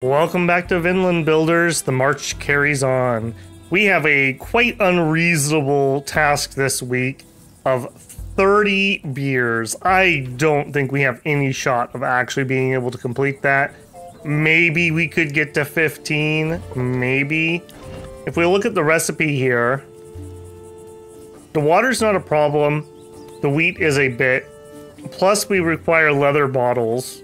Welcome back to Vinland, builders. The march carries on. We have a quite unreasonable task this week of 30 beers. I don't think we have any shot of actually being able to complete that. Maybe we could get to 15, maybe. If we look at the recipe here, the water's not a problem. The wheat is a bit. Plus we require leather bottles.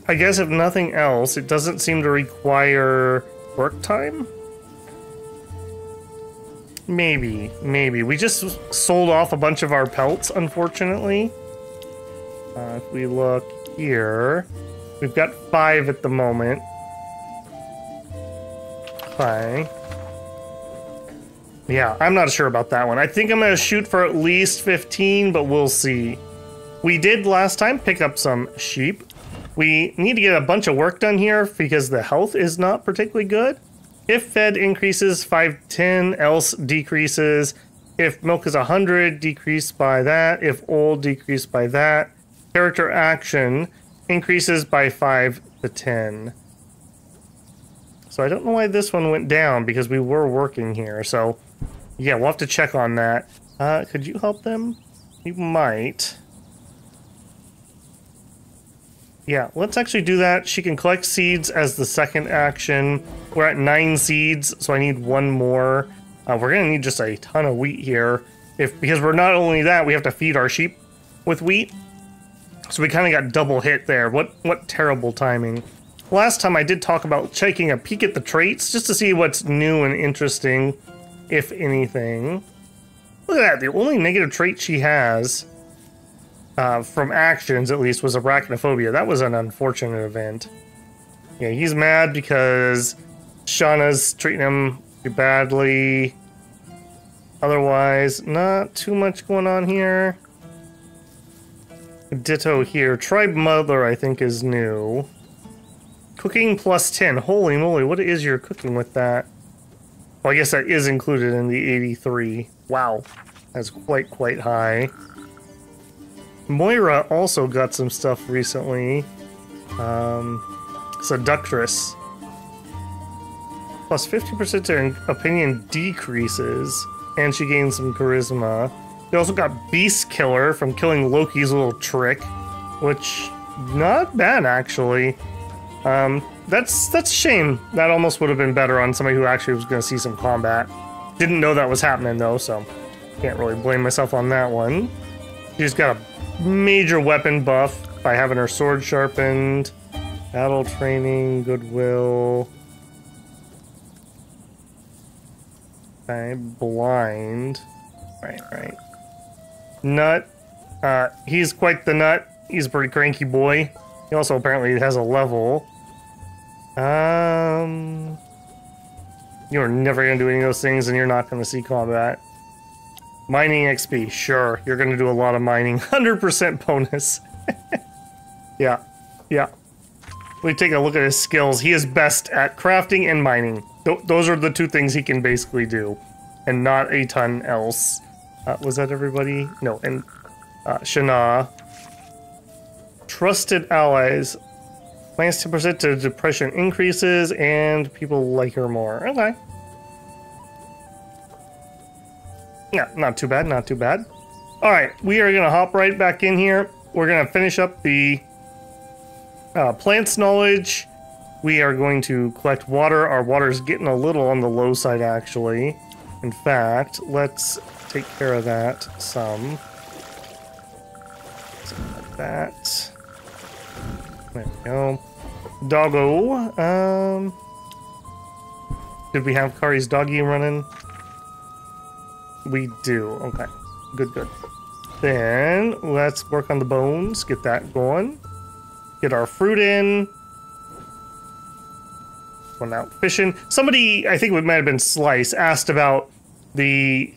I guess if nothing else, it doesn't seem to require work time? Maybe. We just sold off a bunch of our pelts, unfortunately. If we look here, we've got 5 at the moment. Okay. Yeah, I'm not sure about that one. I think I'm going to shoot for at least 15, but we'll see. We did last time pick up some sheep. We need to get a bunch of work done here because the health is not particularly good. If fed increases 5-10, else decreases. If milk is 100, decrease by that. If old, decrease by that. Character action increases by 5 to 10. So I don't know why this one went down because we were working here. So yeah, we'll have to check on that. Could you help them? You might. Yeah, let's actually do that. She can collect seeds as the second action. We're at 9 seeds, so I need 1 more. We're gonna need just a ton of wheat here. Because we're not only that, we have to feed our sheep with wheat. So we kind of got double hit there. What terrible timing. Last time I did talk about taking a peek at the traits, just to see what's new and interesting, if anything. Look at that, the only negative trait she has, from actions at least, was arachnophobia. That was an unfortunate event. Yeah, he's mad because Shauna's treating him too badly. Otherwise, not too much going on here. Ditto here. Tribe Mother, I think, is new. Cooking plus 10. Holy moly, what is your cooking with that? Well, I guess that is included in the 83. Wow, that's quite high. Moira also got some stuff recently. Seductress. Plus 50% to her opinion decreases. And she gains some charisma. We also got Beast Killer from killing Loki's little trick. Which, not bad actually. That's a shame. That almost would have been better on somebody who actually was going to see some combat. Didn't know that was happening though, so can't really blame myself on that one. She's got a major weapon buff by having her sword sharpened. Battle training, goodwill. Okay, blind. Right. Nut. He's quite the nut. He's a pretty cranky boy. He also apparently has a level. You're never gonna do any of those things and you're not gonna see combat. Mining XP, sure. You're gonna do a lot of mining. 100% bonus. Yeah. We take a look at his skills. He is best at crafting and mining. Those are the 2 things he can basically do. And not a ton else. Was that everybody? No, and Shana. Trusted allies. Minus 10% to depression increases, and people like her more. Okay. Yeah, not too bad. Alright, we are going to hop right back in here. We're going to finish up the plants knowledge. We are going to collect water. Our water is getting a little on the low side, actually. In fact, let's take care of that some. Something like that. There we go. Doggo. Did we have Kari's doggy running? We do. Okay. Good. Then let's work on the bones. Get that going. Get our fruit in. One out fishing. Somebody, I think it might have been Slice, asked about the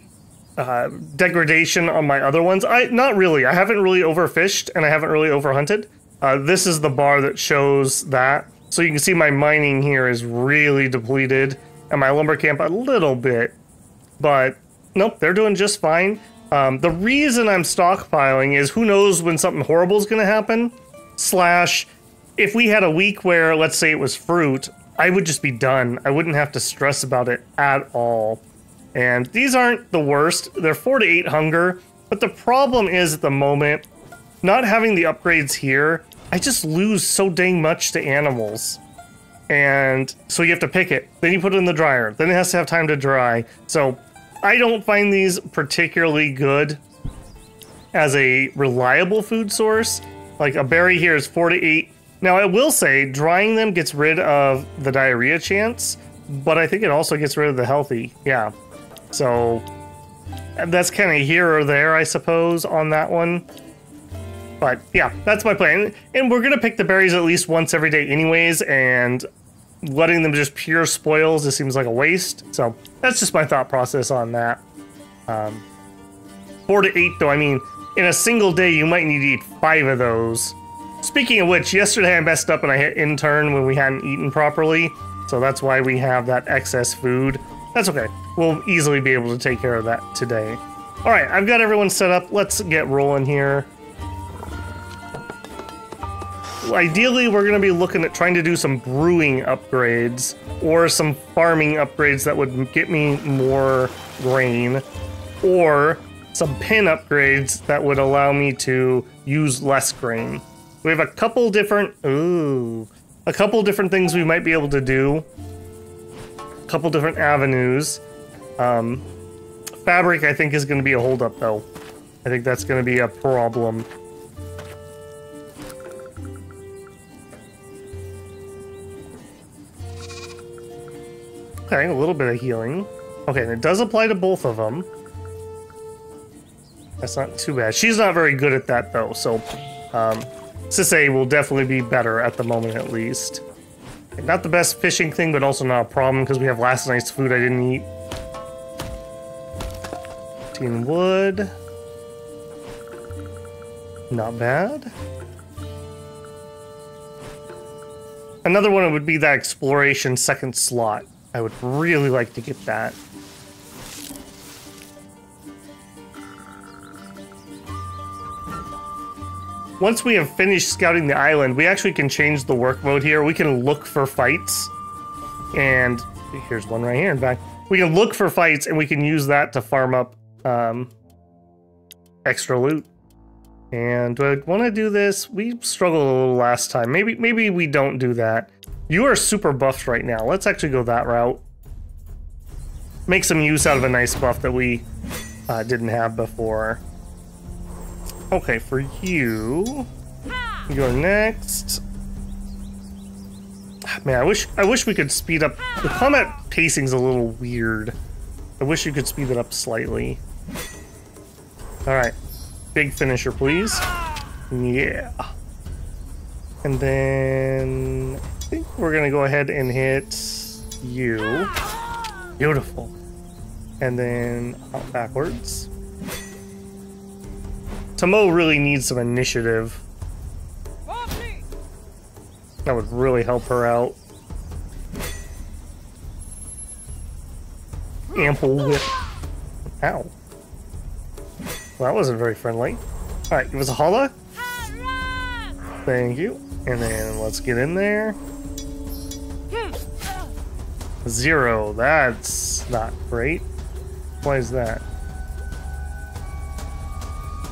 degradation on my other ones. Not really. I haven't really overfished and I haven't really overhunted. This is the bar that shows that. So you can see my mining here is really depleted and my lumber camp a little bit. But nope, they're doing just fine. The reason I'm stockpiling is who knows when something horrible is going to happen. Slash, if we had a week where, let's say it was fruit, I would just be done. I wouldn't have to stress about it at all. And these aren't the worst. They're 4 to 8 hunger. But the problem is at the moment, not having the upgrades here, I just lose so dang much to animals. And so you have to pick it. Then you put it in the dryer. Then it has to have time to dry. So I don't find these particularly good as a reliable food source. Like a berry here is 4 to 8. Now I will say drying them gets rid of the diarrhea chance, but I think it also gets rid of the healthy. Yeah. So that's kind of here or there, I suppose, on that one. But yeah, that's my plan. And we're going to pick the berries at least once every day anyways, and letting them just pure spoils just seems like a waste. So that's just my thought process on that. 4 to 8 though, I mean, in a single day you might need to eat 5 of those. Speaking of which, yesterday I messed up and I hit intern when we hadn't eaten properly. So that's why we have that excess food. That's okay. We'll easily be able to take care of that today. All right, I've got everyone set up. Let's get rolling here. Ideally, we're going to be looking at trying to do some brewing upgrades or some farming upgrades that would get me more grain, or some pin upgrades that would allow me to use less grain. We have a couple different things we might be able to do. A couple different avenues. Fabric, I think, is going to be a holdup, though. I think that's going to be a problem. Okay, a little bit of healing. Okay, and it does apply to both of them. That's not too bad. She's not very good at that, though, so Sisay will definitely be better at the moment, at least. Not the best fishing thing, but also not a problem, because we have last night's food I didn't eat. 15 wood. Not bad. Another one would be that exploration second slot. I would really like to get that. Once we have finished scouting the island, we actually can change the work mode here. We can look for fights. And here's one right here, in fact. We can look for fights, and we can use that to farm up extra loot. And do I want to do this? We struggled a little last time. Maybe we don't do that. You are super buffed right now. Let's actually go that route. Make some use out of a nice buff that we didn't have before. Okay, for you go next. Man, I wish we could speed up. The combat pacing's a little weird. I wish you could speed it up slightly. All right, big finisher, please. Yeah. And then I think we're gonna go ahead and hit you. Beautiful. And then out backwards. Tomo really needs some initiative. That would really help her out. Ample whip. Ow. Well, that wasn't very friendly. Alright, give us a holla. Thank you. And then let's get in there. 0. That's not great. Why is that?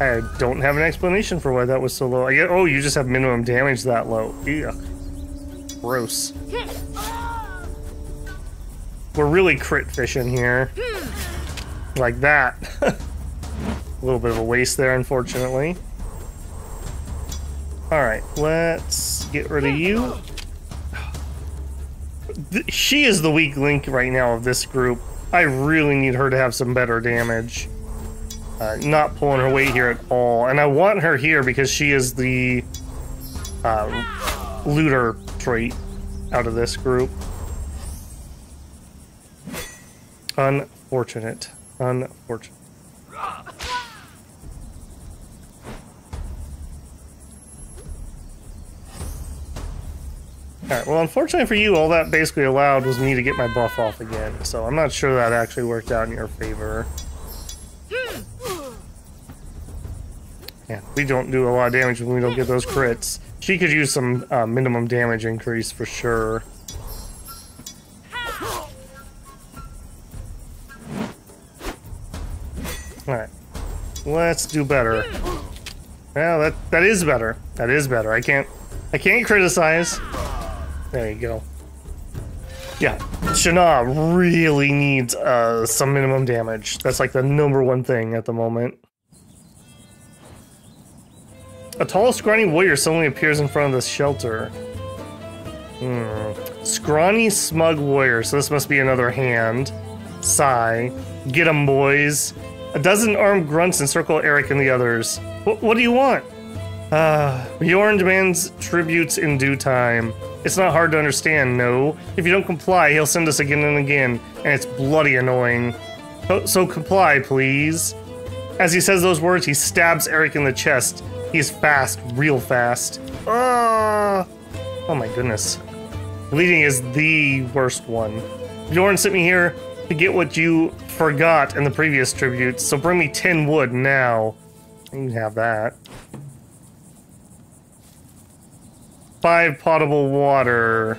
I don't have an explanation for why that was so low. Oh, you just have minimum damage that low. Ew. Gross. We're really crit fishing here. Like that. A little bit of a waste there, unfortunately. Alright, let's get rid of you. She is the weak link right now of this group. I really need her to have some better damage. Not pulling her weight here at all. And I want her here because she is the looter trait out of this group. Unfortunate. Unfortunate. Alright, well, unfortunately for you, all that basically allowed was me to get my buff off again. So I'm not sure that actually worked out in your favor. Yeah, we don't do a lot of damage when we don't get those crits. She could use some minimum damage increase for sure. Alright. Let's do better. Well, that is better. That is better. I can't criticize. There you go. Yeah, Shana really needs some minimum damage. That's like the _1 thing at the moment. A tall, scrawny warrior suddenly appears in front of this shelter. Scrawny, smug warrior. So this must be another hand. Sigh. Get 'em, boys. A dozen armed grunts encircle Eric and the others. What do you want? Bjorn demands tributes in due time. It's not hard to understand, no. If you don't comply, he'll send us again and again, and it's bloody annoying. So comply, please. As he says those words, he stabs Eric in the chest. He's fast, real fast. Oh my goodness. Bleeding is the worst one. Bjorn sent me here to get what you forgot in the previous tributes, so bring me 10 wood now. You can have that. 5 potable water.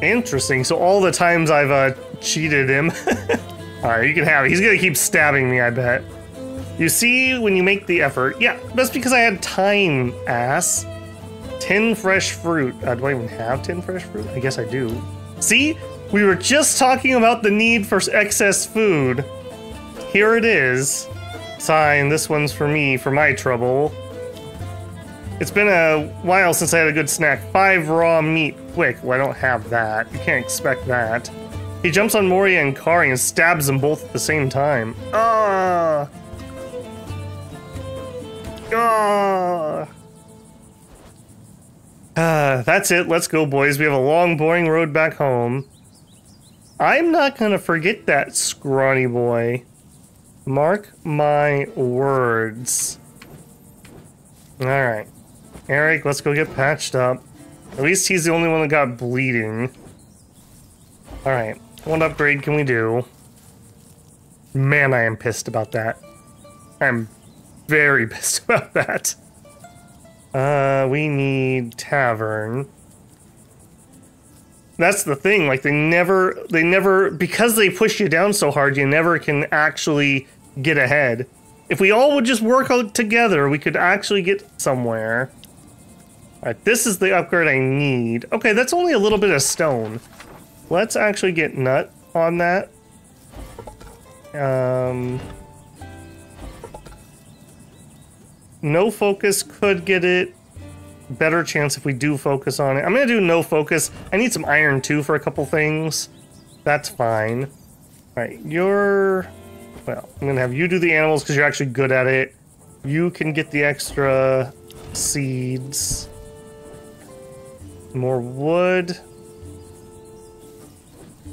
Interesting, so all the times I've cheated him. Alright, you can have it. He's gonna keep stabbing me, I bet. You see, when you make the effort. Yeah, that's because I had time, ass. 10 fresh fruit. Do I even have 10 fresh fruit? I guess I do. See? We were just talking about the need for excess food. Here it is. Sign, this one's for me, for my trouble. It's been a while since I had a good snack. 5 raw meat. Quick. Well, I don't have that. You can't expect that. He jumps on Moria and Kari and stabs them both at the same time. Ah! That's it. Let's go, boys. We have a long, boring road back home. I'm not gonna forget that, scrawny boy. Mark my words. Alright. Eric, let's go get patched up. At least he's the only one that got bleeding. Alright. What upgrade can we do? Man, I am pissed about that. I'm very pissed about that. We need tavern. That's the thing, like they never, because they push you down so hard, you never can actually get ahead. If we all would just work out together, we could actually get somewhere. Alright, this is the upgrade I need. Okay, that's only a little bit of stone. Let's actually get nut on that. No focus could get it. Better chance if we do focus on it. I'm gonna do no focus. I need some iron too for a couple things. That's fine. Alright, well, I'm gonna have you do the animals because you're actually good at it. You can get the extra seeds. More wood.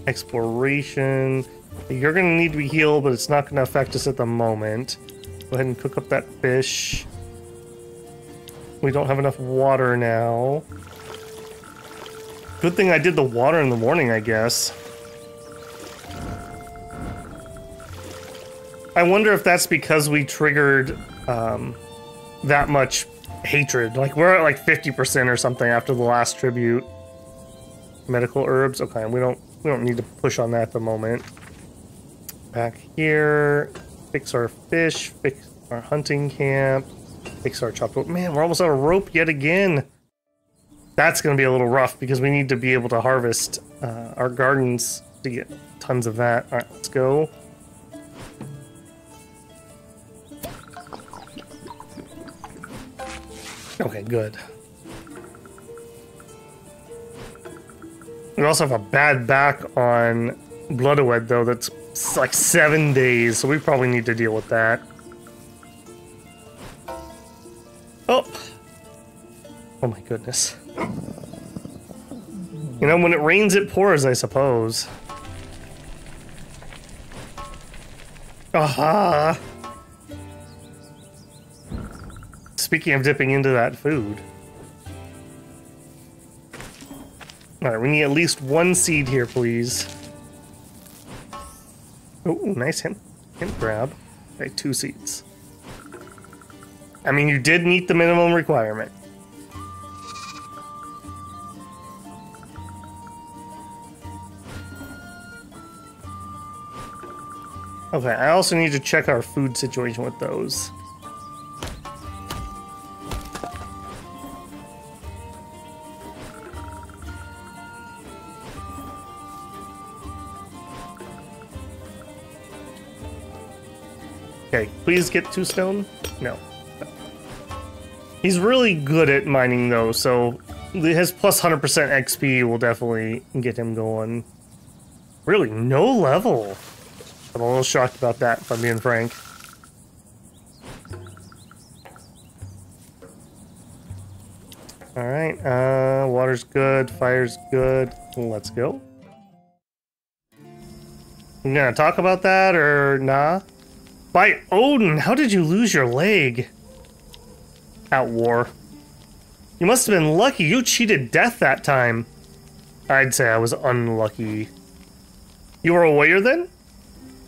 Exploration. You're gonna need to be healed, but it's not gonna affect us at the moment. Go ahead and cook up that fish. We don't have enough water now. Good thing I did the water in the morning, I guess. I wonder if that's because we triggered that much hatred. Like, we're at like 50% or something after the last tribute. Medical herbs. Okay, we don't need to push on that at the moment. Back here. Fix our fish. Fix our hunting camp. Fix our chopped wood. Man, we're almost out of rope yet again. That's going to be a little rough because we need to be able to harvest our gardens to get tons of that. All right, let's go. Okay, good. We also have a bad back on Bloodowed, though. That's like 7 days, so we probably need to deal with that. Oh my goodness. You know, when it rains, it pours, I suppose. Aha! Speaking of dipping into that food. Alright, we need at least 1 seed here, please. Oh, nice hint grab. Okay, 2 seeds. I mean, you did meet the minimum requirement. Okay, I also need to check our food situation with those. Okay, please get 2 stone? No. He's really good at mining though, so his plus 100% XP will definitely get him going. Really, no level. I'm a little shocked about that, if I'm being frank. Alright, water's good, fire's good. Let's go. You gonna talk about that, or nah? By Odin, how did you lose your leg? At war. You must have been lucky. You cheated death that time. I'd say I was unlucky. You were a warrior then?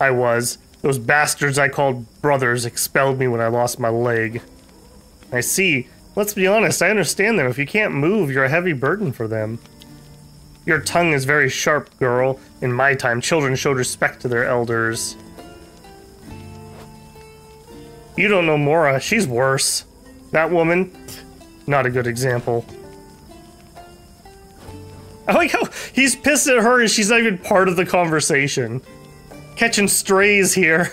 I was. Those bastards I called brothers expelled me when I lost my leg. I see. Let's be honest, I understand them. If you can't move, you're a heavy burden for them. Your tongue is very sharp, girl. In my time, children showed respect to their elders. You don't know Mora. She's worse. That woman, not a good example. I like how he's pissed at her and she's not even part of the conversation. Catching strays here.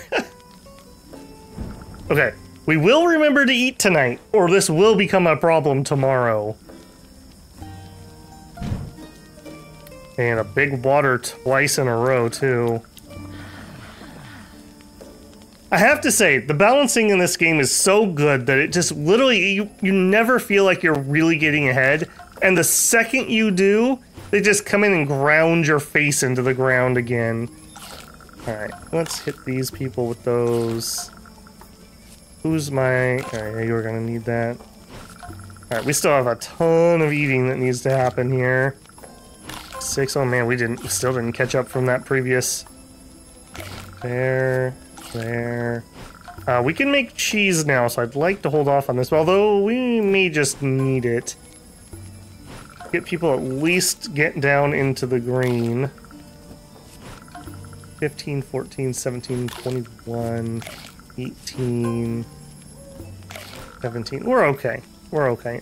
Okay, we will remember to eat tonight, or this will become a problem tomorrow. And a big water twice in a row, too. I have to say, the balancing in this game is so good that it just literally, you never feel like you're really getting ahead. And the second you do, they just come in and ground your face into the ground again. Alright, let's hit these people with those. Who's my... Alright, you are gonna need that. Alright, we still have a ton of eating that needs to happen here. 6, oh man, we still didn't catch up from that previous... There... There. We can make cheese now, so I'd like to hold off on this, although we may just need it. Get people at least get down into the green. 15, 14, 17, 21, 18, 17. We're okay. We're okay.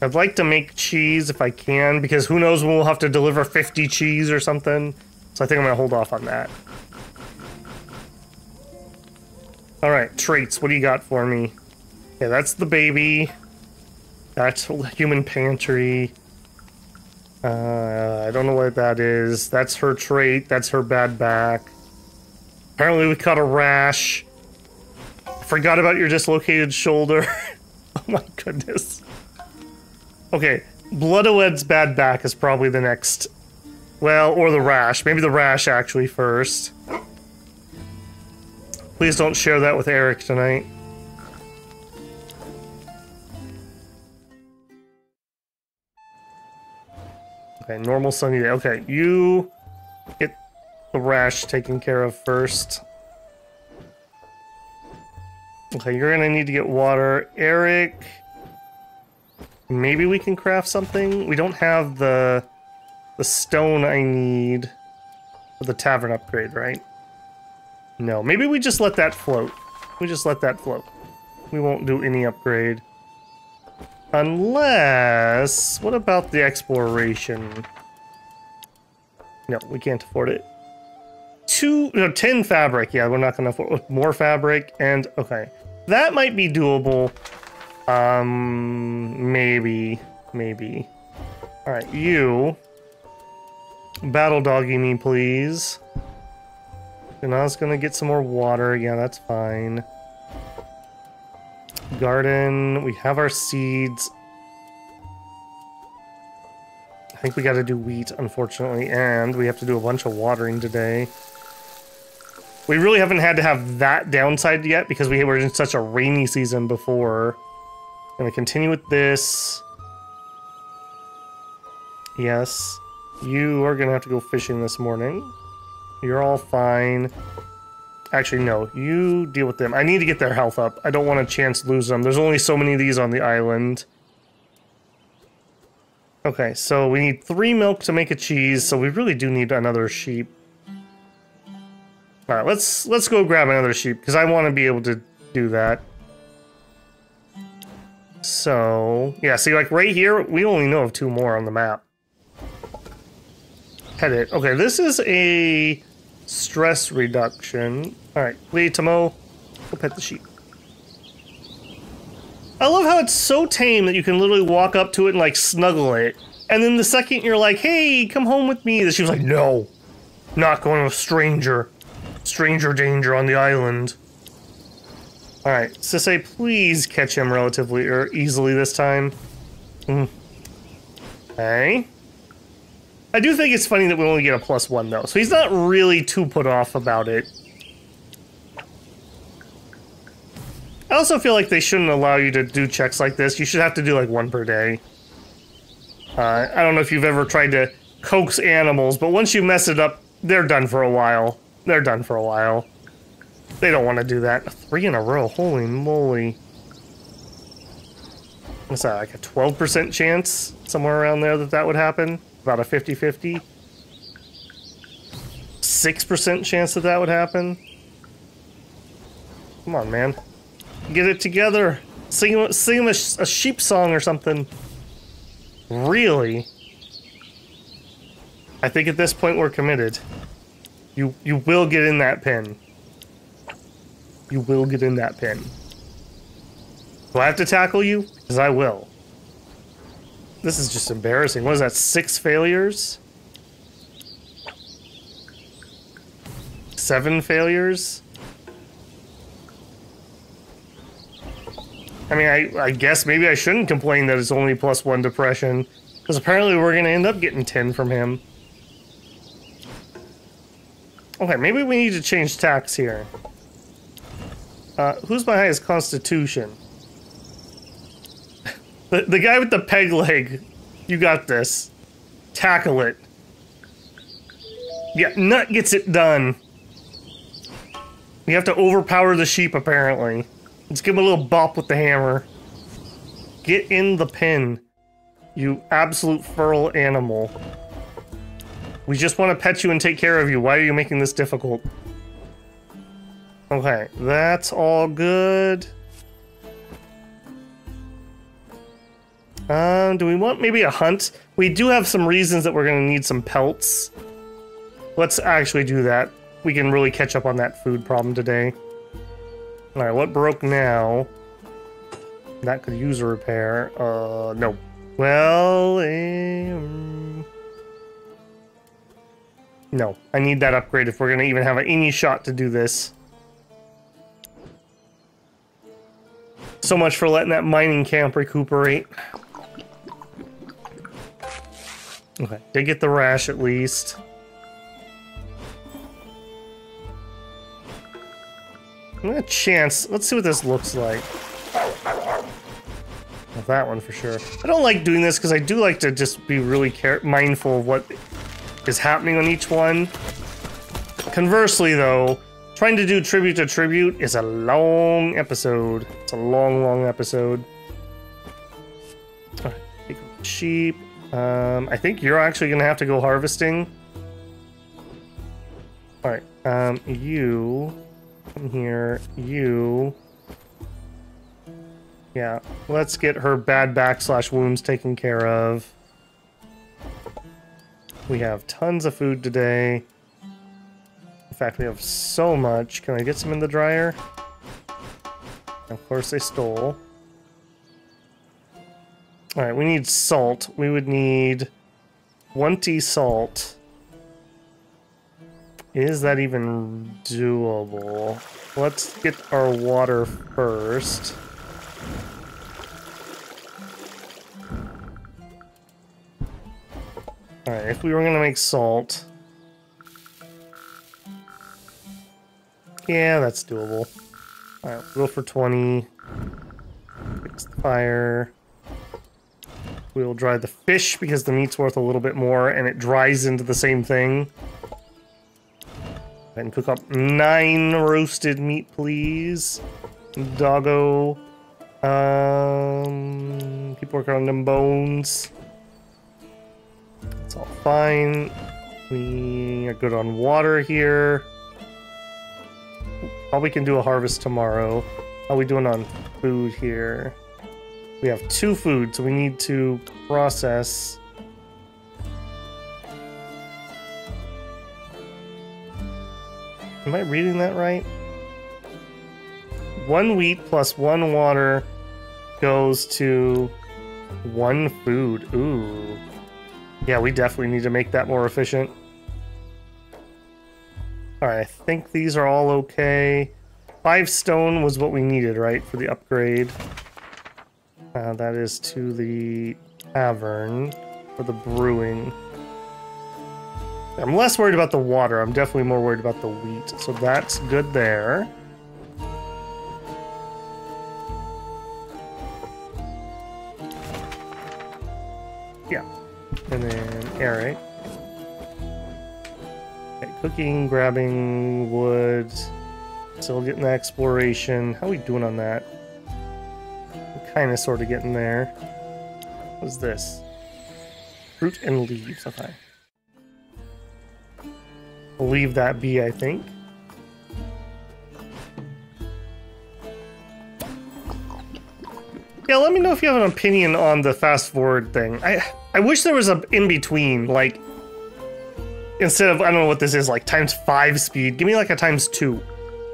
I'd like to make cheese if I can, because who knows when we'll have to deliver 50 cheese or something. So I think I'm gonna hold off on that. Alright, traits, what do you got for me? Yeah, that's the baby. That's human pantry. I don't know what that is. That's her trait, that's her bad back. Apparently we caught a rash. Forgot about your dislocated shoulder. Oh my goodness. Okay, Bloodowed's bad back is probably the next... Well, or the rash. Maybe the rash, actually, first. Please don't share that with Eric tonight. Okay, normal sunny day. Okay, you get the rash taken care of first. Okay, you're gonna need to get water. Eric... Maybe we can craft something? We don't have the stone I need for the tavern upgrade, right? No, maybe we just let that float. We just let that float. We won't do any upgrade. Unless... What about the exploration? No, we can't afford it. 10 fabric. Yeah, we're not gonna afford more fabric. And, okay. That might be doable. Maybe. Alright, you... Battle doggy me, please. And I was gonna get some more water. Yeah, that's fine. Garden. We have our seeds. I think we gotta do wheat, unfortunately. And we have to do a bunch of watering today. We really haven't had to have that downside yet because we were in such a rainy season before. Gonna continue with this. Yes. You are gonna have to go fishing this morning. You're all fine. Actually, no. You deal with them. I need to get their health up. I don't want a chance to lose them. There's only so many of these on the island. Okay, so we need 3 milk to make a cheese, so we really do need another sheep. Alright, let's go grab another sheep, because I want to be able to do that. So, yeah, see, like, right here, we only know of 2 more on the map. Pet it. Okay, this is a stress reduction. Alright, Lee, Tomo, go pet the sheep. I love how it's so tame that you can literally walk up to it and, like, snuggle it. And then the second you're like, hey, come home with me, she was like, no. Not going with stranger. Stranger danger on the island. Alright, Sisay, please catch him relatively easily this time. Okay. I do think it's funny that we only get a +1, though. So he's not really too put off about it. I also feel like they shouldn't allow you to do checks like this. You should have to do like 1 per day. I don't know if you've ever tried to coax animals, but once you mess it up, they're done for a while. They're done for a while. They don't want to do that. 3 in a row, holy moly. What's that, like a 12% chance? Somewhere around there that would happen? About a 50-50? 6% chance that would happen? Come on, man. Get it together. Sing him a sheep song or something. Really? I think at this point we're committed. You will get in that pen. You will get in that pen. Do I have to tackle you? Because I will. This is just embarrassing. What is that, 6 failures? 7 failures? I mean, I guess maybe I shouldn't complain that it's only +1 depression, because apparently we're going to end up getting 10 from him. Okay, maybe we need to change tax here. Who's my highest constitution? The guy with the peg leg. You got this. Tackle it. Yeah, Nut gets it done. You have to overpower the sheep, apparently. Let's give him a little bop with the hammer. Get in the pen, you absolute feral animal. We just want to pet you and take care of you. Why are you making this difficult? Okay, that's all good. Do we want maybe a hunt? We do have some reasons that we're going to need some pelts. Let's actually do that. We can really catch up on that food problem today. Alright, what broke now? That could use a repair. No. Well, no. I need that upgrade if we're gonna even have any shot to do this. So much for letting that mining camp recuperate. Okay, did get the rash at least. A chance. Let's see what this looks like. Well, that one for sure. I don't like doing this because I do like to just be really mindful of what is happening on each one. Conversely, though, trying to do tribute to tribute is a long episode. It's a long, long episode. Alright, take a sheep. I think you're actually gonna have to go harvesting. Alright, you... Come here, you... Yeah, let's get her bad back/wounds taken care of. We have tons of food today. In fact, we have so much. Can I get some in the dryer? Of course they stole. Alright, we need salt. We would need 20 salt. Is that even doable? Let's get our water first. Alright, if we were gonna make salt... Yeah, that's doable. Alright, we'll go for 20. Fix the fire. We'll dry the fish because the meat's worth a little bit more and it dries into the same thing. and cook up 9 roasted meat, please. Doggo. Keep working on them bones. It's all fine. We are good on water here. Probably can do a harvest tomorrow. How are we doing on food here? We have 2 food, so we need to process. Am I reading that right? 1 wheat plus 1 water goes to 1 food. Ooh. Yeah, we definitely need to make that more efficient. Alright, I think these are all okay. 5 stone was what we needed, right, for the upgrade. That is to the tavern for the brewing. I'm less worried about the water. I'm definitely more worried about the wheat. So that's good there. Yeah. And then Eric. Okay, cooking, grabbing wood. Still getting the exploration. How are we doing on that? We're kind of sort of getting there. What's this? Fruit and leaves. Okay. We'll leave that be, I think. Yeah, let me know if you have an opinion on the fast forward thing. I wish there was a in between, like instead of, I don't know what this is, like ×5 speed, give me like a ×2.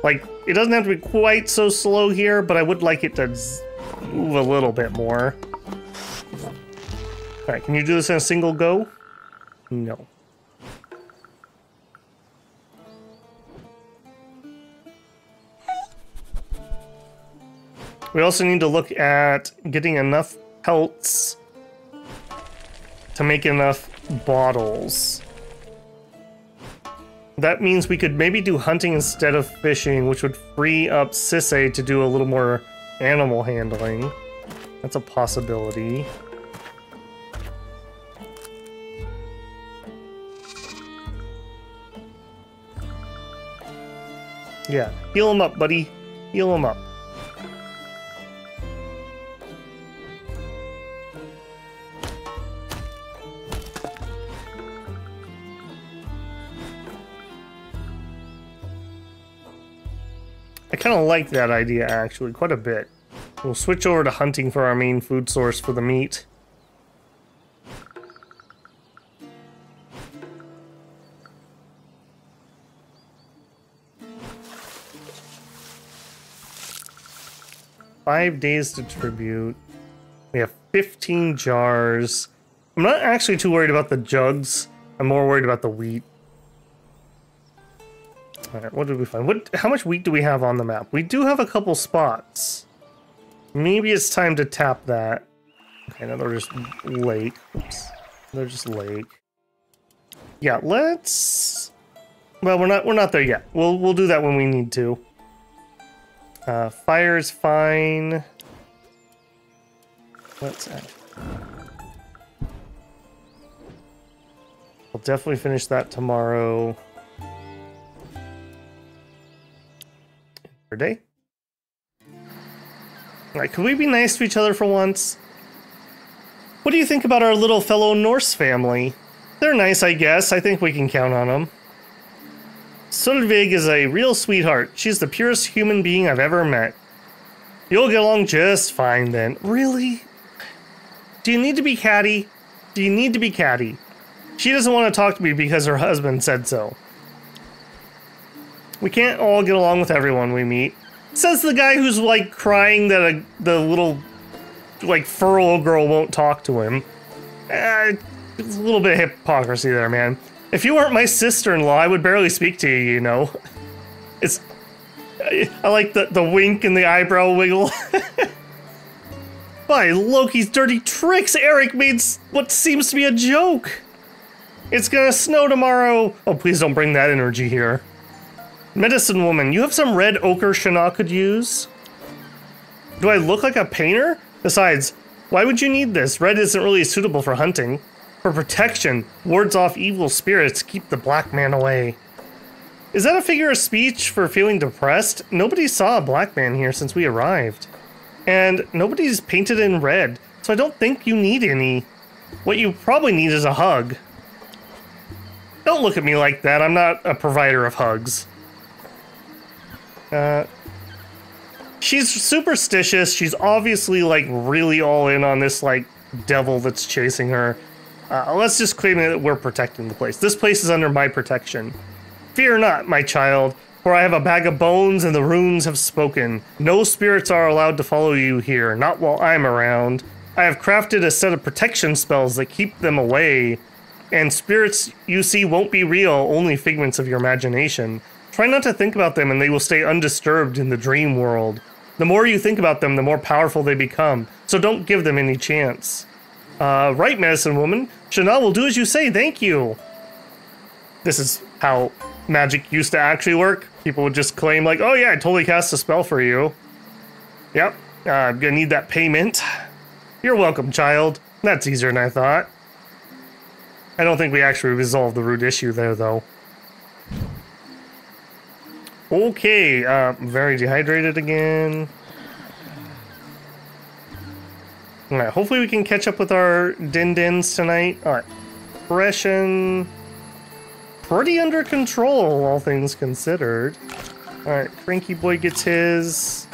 Like, it doesn't have to be quite so slow here, but I would like it to move a little bit more. Alright, can you do this in a single go? No. We also need to look at getting enough pelts to make enough bottles. That means we could maybe do hunting instead of fishing, which would free up Sisse to do a little more animal handling. That's a possibility. Yeah, heal him up, buddy. Heal him up. I kind of like that idea, actually, quite a bit. We'll switch over to hunting for our main food source for the meat. Five days to tribute. We have 15 jars. I'm not actually too worried about the jugs. I'm more worried about the wheat. Alright, what did we find? How much wheat do we have on the map? We do have a couple spots. Maybe it's time to tap that. Okay, now they're just lake. Oops. They're just lake. Yeah, let's... Well, we're not there yet. We'll do that when we need to. Fire's fine. Let's add. We'll definitely finish that tomorrow. Per day. Alright, could we be nice to each other for once? What do you think about our little fellow Norse family? They're nice, I guess. I think we can count on them. Solveig is a real sweetheart. She's the purest human being I've ever met. You'll get along just fine then. Really? Do you need to be catty? Do you need to be catty? She doesn't want to talk to me because her husband said so. We can't all get along with everyone we meet. Says the guy who's like crying that the little like furrow girl won't talk to him. It's a little bit of hypocrisy there, man. If you weren't my sister-in-law, I would barely speak to you, you know. It's... I like the wink and the eyebrow wiggle. By Loki's dirty tricks, Eric made what seems to be a joke. It's gonna snow tomorrow. Oh, please don't bring that energy here. Medicine woman, you have some red ochre Shana could use? Do I look like a painter? Besides, why would you need this? Red isn't really suitable for hunting. For protection, wards off evil spirits, keep the black man away. Is that a figure of speech for feeling depressed? Nobody saw a black man here since we arrived. And nobody's painted in red, so I don't think you need any. What you probably need is a hug. Don't look at me like that, I'm not a provider of hugs. She's superstitious, she's obviously like really all in on this like devil that's chasing her. Let's just claim that we're protecting the place. This place is under my protection. Fear not, my child, for I have a bag of bones and the runes have spoken. No spirits are allowed to follow you here, not while I'm around. I have crafted a set of protection spells that keep them away. And spirits you see won't be real, only figments of your imagination. Try not to think about them and they will stay undisturbed in the dream world. The more you think about them, the more powerful they become, so don't give them any chance. Right, medicine woman. Chanel will do as you say, thank you. This is how magic used to actually work. People would just claim like, oh yeah, I totally cast a spell for you. Yep, I'm gonna need that payment. You're welcome, child. That's easier than I thought. I don't think we actually resolved the root issue there, though. Okay, very dehydrated again. Alright, hopefully we can catch up with our din-dins tonight. Alright, depression... pretty under control, all things considered. Alright, Cranky Boy gets his...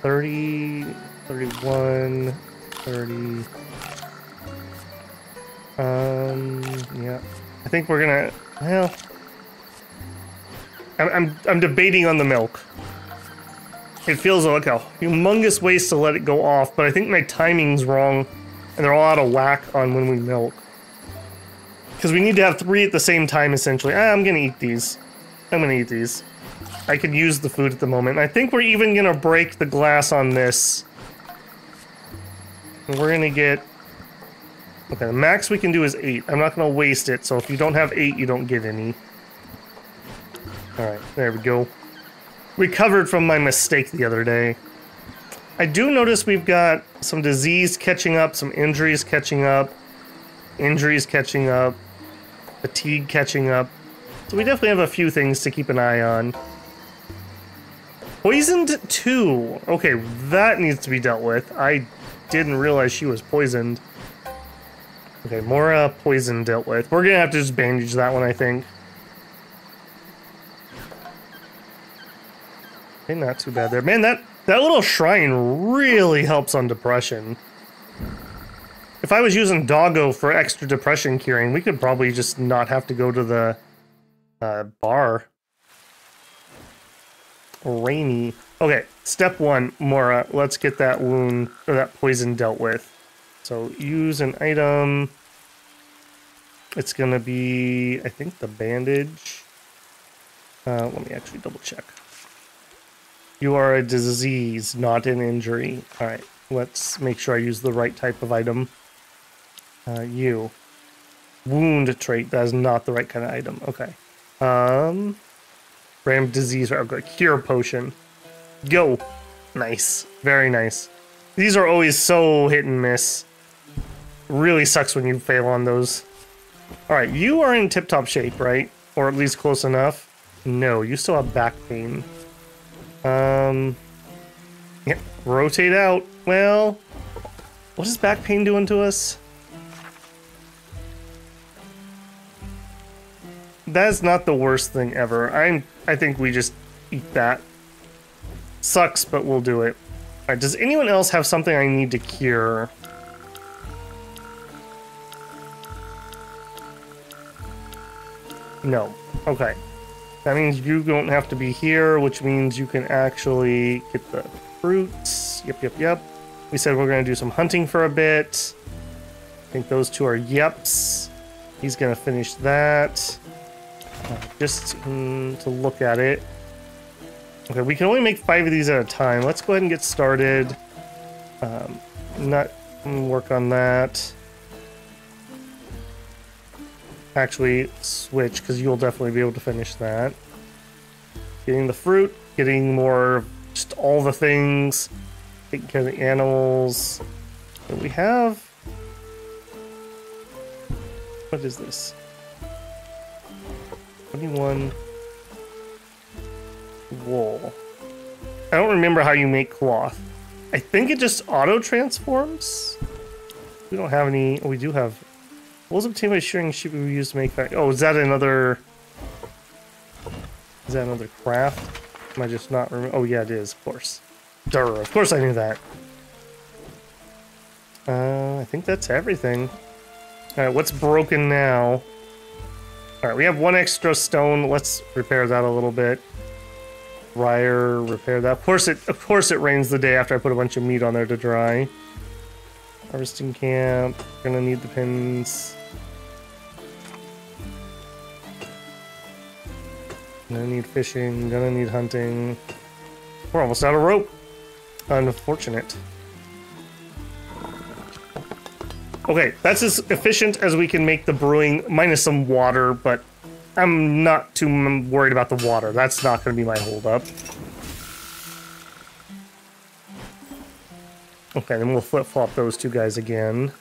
30... 31... 30... yeah. I think we're gonna... well... I'm debating on the milk. It feels like a humongous waste to let it go off, but I think my timing's wrong, and they're all out of whack on when we milk. Because we need to have 3 at the same time, essentially. I'm gonna eat these. I'm gonna eat these. I could use the food at the moment. I think we're even gonna break the glass on this. And we're gonna get... okay, the max we can do is 8. I'm not gonna waste it, so if you don't have 8, you don't get any. Alright, there we go. Recovered from my mistake the other day. I do notice we've got some disease catching up, some injuries catching up, injuries catching up, fatigue catching up. So we definitely have a few things to keep an eye on. Poisoned 2. Okay, that needs to be dealt with. I didn't realize she was poisoned. Okay, more poison dealt with. We're gonna have to just bandage that one, I think. Okay, not too bad there. Man, that little shrine really helps on depression. If I was using Doggo for extra depression curing, we could probably just not have to go to the bar. Rainy. Okay, step 1, Mora. Let's get that wound, or that poison dealt with. So, use an item. It's gonna be, I think, the bandage. Let me actually double check. You are a disease, not an injury. Alright, let's make sure I use the right type of item. You. Wound trait, that is not the right kind of item. Okay. Random disease, okay, cure potion. Go. Nice. Very nice. These are always so hit and miss. Really sucks when you fail on those. Alright, you are in tip-top shape, right? Or at least close enough. No, you still have back pain. Yeah, rotate out. Well, what is back pain doing to us? That's not the worst thing ever. I think we just eat that. Sucks, but we'll do it. Alright, does anyone else have something I need to cure? No. Okay. That means you don't have to be here, which means you can actually get the fruits. Yep. We said we're going to do some hunting for a bit. I think those 2 are yeps. He's going to finish that. Just to look at it. Okay, we can only make 5 of these at a time. Let's go ahead and get started. Not work on that. Actually, switch, because you'll definitely be able to finish that. Getting the fruit, getting more, just all the things, taking care of the animals. And we have... what is this? 21 wool. I don't remember how you make cloth. I think it just auto-transforms? We don't have any... Oh, we do have... What was obtained by shearing sheep we used to make... Oh, is that another... Is that another craft? Am I just not remember? Oh, yeah, it is, of course. Duh, of course I knew that. I think that's everything. Alright, what's broken now? Alright, we have one extra stone. Let's repair that a little bit. Briar, repair that. Of course it rains the day after I put a bunch of meat on there to dry. Harvesting camp. Gonna need the pins. Gonna need fishing. Gonna need hunting. We're almost out of rope. Unfortunate. Okay, that's as efficient as we can make the brewing, minus some water, but I'm not too worried about the water. That's not going to be my holdup. Okay, then we'll flip-flop those two guys again.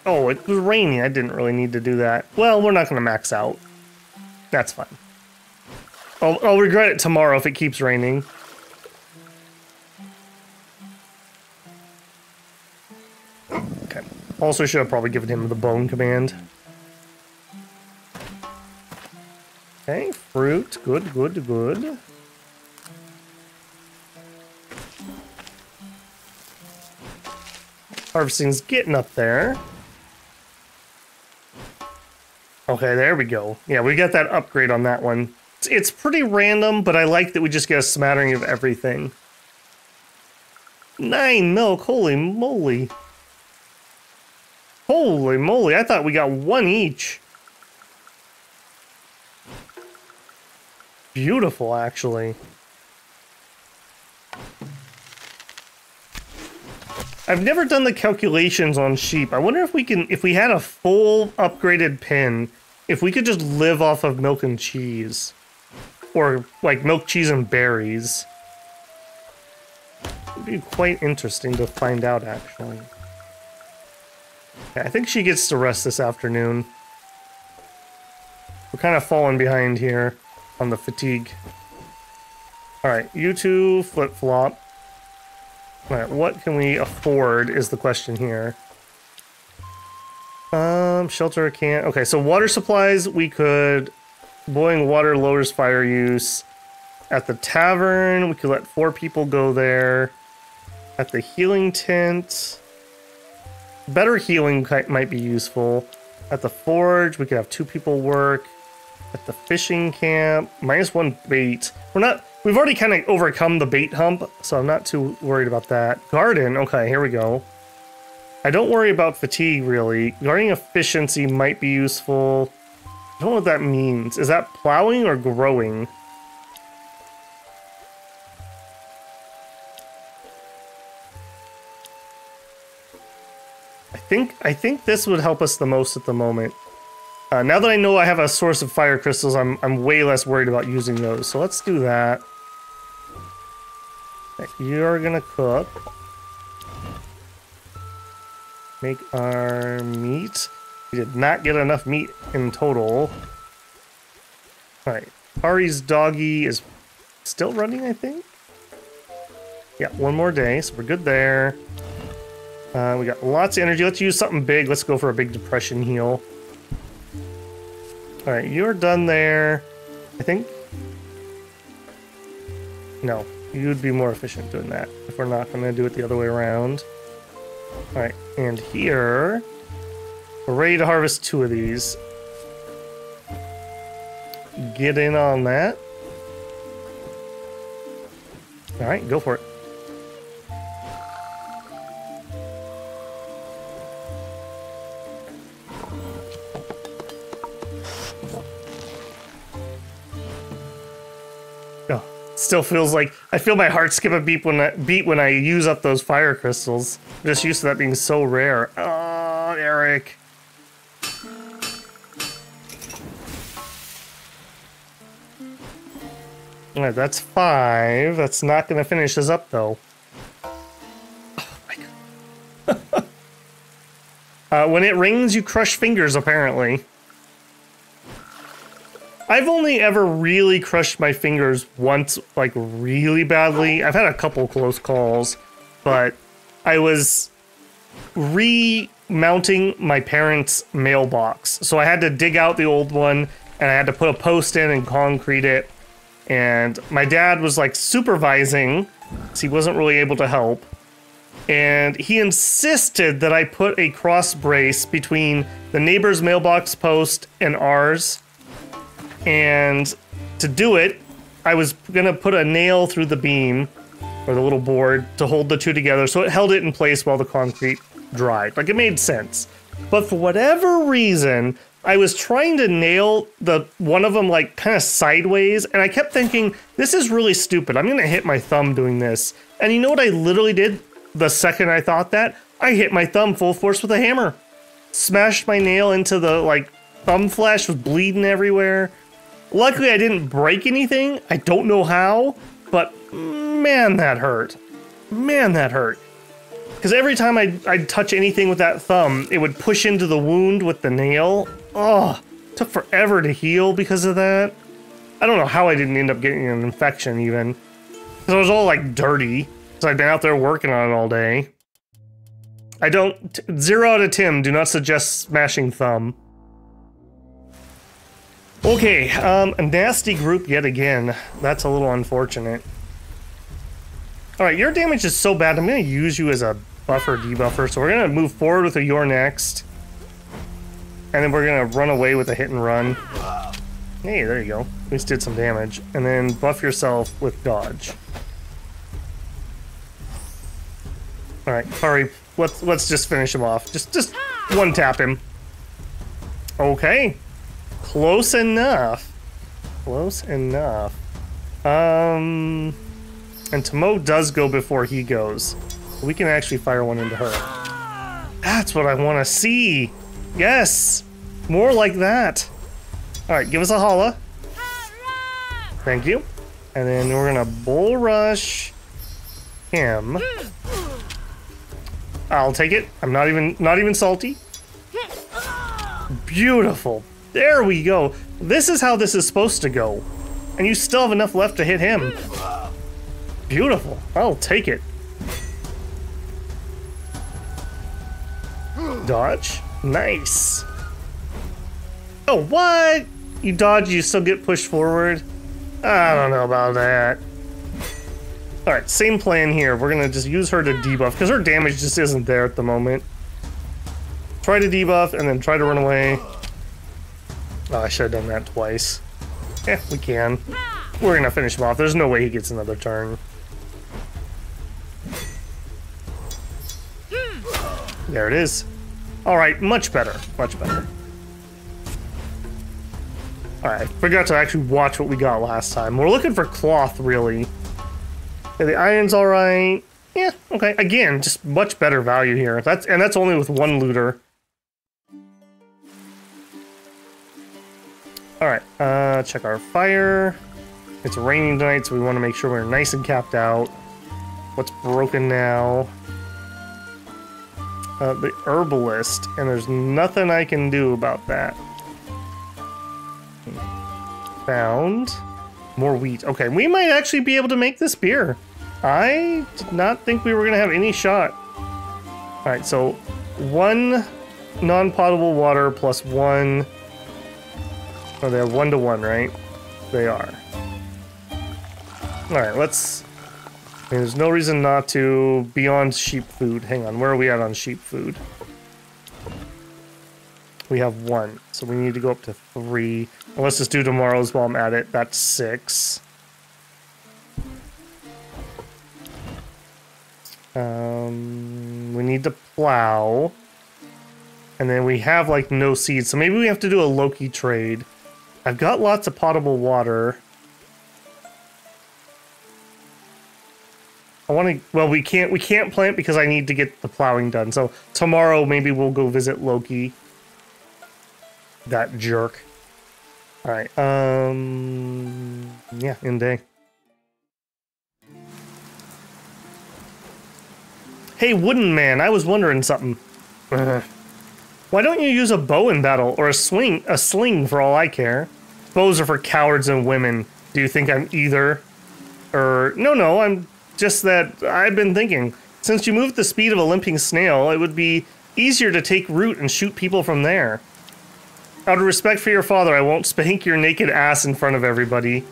Oh, it was raining. I didn't really need to do that. Well, we're not going to max out. That's fine. I'll regret it tomorrow if it keeps raining. Okay. Also should have probably given him the bone command. Okay, fruit. Good, good, good. Harvesting's getting up there. Okay, there we go. Yeah, we got that upgrade on that one. It's pretty random, but I like that we just get a smattering of everything. 9 milk, holy moly. Holy moly, I thought we got 1 each. Beautiful, actually. I've never done the calculations on sheep. I wonder if we had a full upgraded pen, if we could just live off of milk and cheese. Or, like, milk, cheese, and berries. It'd be quite interesting to find out, actually. Okay, I think she gets to rest this afternoon. We're kind of falling behind here on the fatigue. Alright, you two flip-flop. Alright, what can we afford is the question here. Shelter can't... Okay, so water supplies, we could... Boiling water lowers fire use. At the tavern, we could let 4 people go there. At the healing tent... Better healing might be useful. At the forge, we could have 2 people work. At the fishing camp, -1 bait. We've already kind of overcome the bait hump, so I'm not too worried about that. Garden, okay, here we go. I don't worry about fatigue, really. Gardening efficiency might be useful. I don't know what that means. Is that plowing or growing? I think this would help us the most at the moment. Now that I know I have a source of fire crystals, I'm way less worried about using those. So let's do that. You're gonna cook. Make our meat. We did not get enough meat in total. Alright. Ari's doggy is still running, I think? Yeah, 1 more day, so we're good there. We got lots of energy. Let's use something big. Let's go for a big depression heal. Alright, you're done there. I think... No, you'd be more efficient doing that if we're not going to do it the other way around. Alright, and here... We're ready to harvest 2 of these. Get in on that. Alright, go for it. Oh, still feels like I feel my heart skip a beat when I use up those fire crystals. I'm just used to that being so rare. Oh, Eric. Alright, that's 5. That's not going to finish us up, though. Oh, my God. When it rains, you crush fingers, apparently. I've only ever really crushed my fingers once, like really badly. I've had a couple close calls, but I was remounting my parents' mailbox. So I had to dig out the old one and I had to put a post in and concrete it. And my dad was like supervising, so he wasn't really able to help. And he insisted that I put a cross brace between the neighbor's mailbox post and ours. And to do it, I was gonna put a nail through the beam, or the little board, to hold the two together, so it held it in place while the concrete dried. Like, it made sense. But for whatever reason, I was trying to nail the one of them, like, kind of sideways, and I kept thinking, this is really stupid. I'm gonna hit my thumb doing this. And you know what I literally did the second I thought that? I hit my thumb full force with a hammer. Smashed my nail into the, like, thumb flesh, was bleeding everywhere. Luckily, I didn't break anything. I don't know how, but man, that hurt. Man, that hurt. Because every time I'd touch anything with that thumb, it would push into the wound with the nail. Oh, it took forever to heal because of that. I don't know how I didn't end up getting an infection even. Because I was all like dirty. So I'd been out there working on it all day. 0 out of 10, do not suggest smashing thumb. Okay, a nasty group yet again. That's a little unfortunate. Alright, your damage is so bad, I'm going to use you as a buffer debuffer. So we're going to move forward with a You're Next. And then we're going to run away with a hit and run. Hey, there you go. At least did some damage. And then buff yourself with dodge. Alright, Kari, let's just finish him off. Just one tap him. Okay. Close enough. Close enough. And Tomo does go before he goes. We can actually fire one into her. That's what I want to see. Yes. More like that. Alright, give us a holla. Thank you. And then we're gonna bull rush him. I'll take it. I'm not even salty. Beautiful. There we go. This is how this is supposed to go. And you still have enough left to hit him. Beautiful. I'll take it. Dodge. Nice. Oh, what? You dodge, you still get pushed forward? I don't know about that. Alright, same plan here. We're gonna just use her to debuff, because her damage just isn't there at the moment. Try to debuff, and then try to run away. Oh, I should have done that twice. Yeah, we can. We're gonna finish him off. There's no way he gets another turn. There it is. Alright, much better. Much better. Alright, I forgot to actually watch what we got last time. We're looking for cloth, really. Yeah, the iron's alright. Yeah, okay. Again, just much better value here. That's only with one looter. Alright, check our fire. It's raining tonight, so we want to make sure we're nice and capped out. What's broken now? The herbalist, and there's nothing I can do about that. Found more wheat. Okay, we might actually be able to make this beer. I did not think we were going to have any shot. Alright, so 1 non-potable water plus 1... Oh, they're 1-to-1, right? They are. Alright, let's... There's no reason not to be on sheep food. Hang on, where are we at on sheep food? We have 1, so we need to go up to 3. Well, let's just do tomorrow's while I'm at it. That's 6. We need to plow. And then we have, like, no seeds, so maybe we have to do a Loki trade. I've got lots of potable water. I want to... Well, we can't plant because I need to get the plowing done. So tomorrow maybe we'll go visit Loki. That jerk. All right. Yeah, end day. Hey, Wooden Man, I was wondering something. Why don't you use a bow in battle, or a sling for all I care? Bows are for cowards and women. Do you think I'm either? No, I'm just that I've been thinking. Since you move at the speed of a limping snail, it would be easier to take root and shoot people from there. Out of respect for your father, I won't spank your naked ass in front of everybody.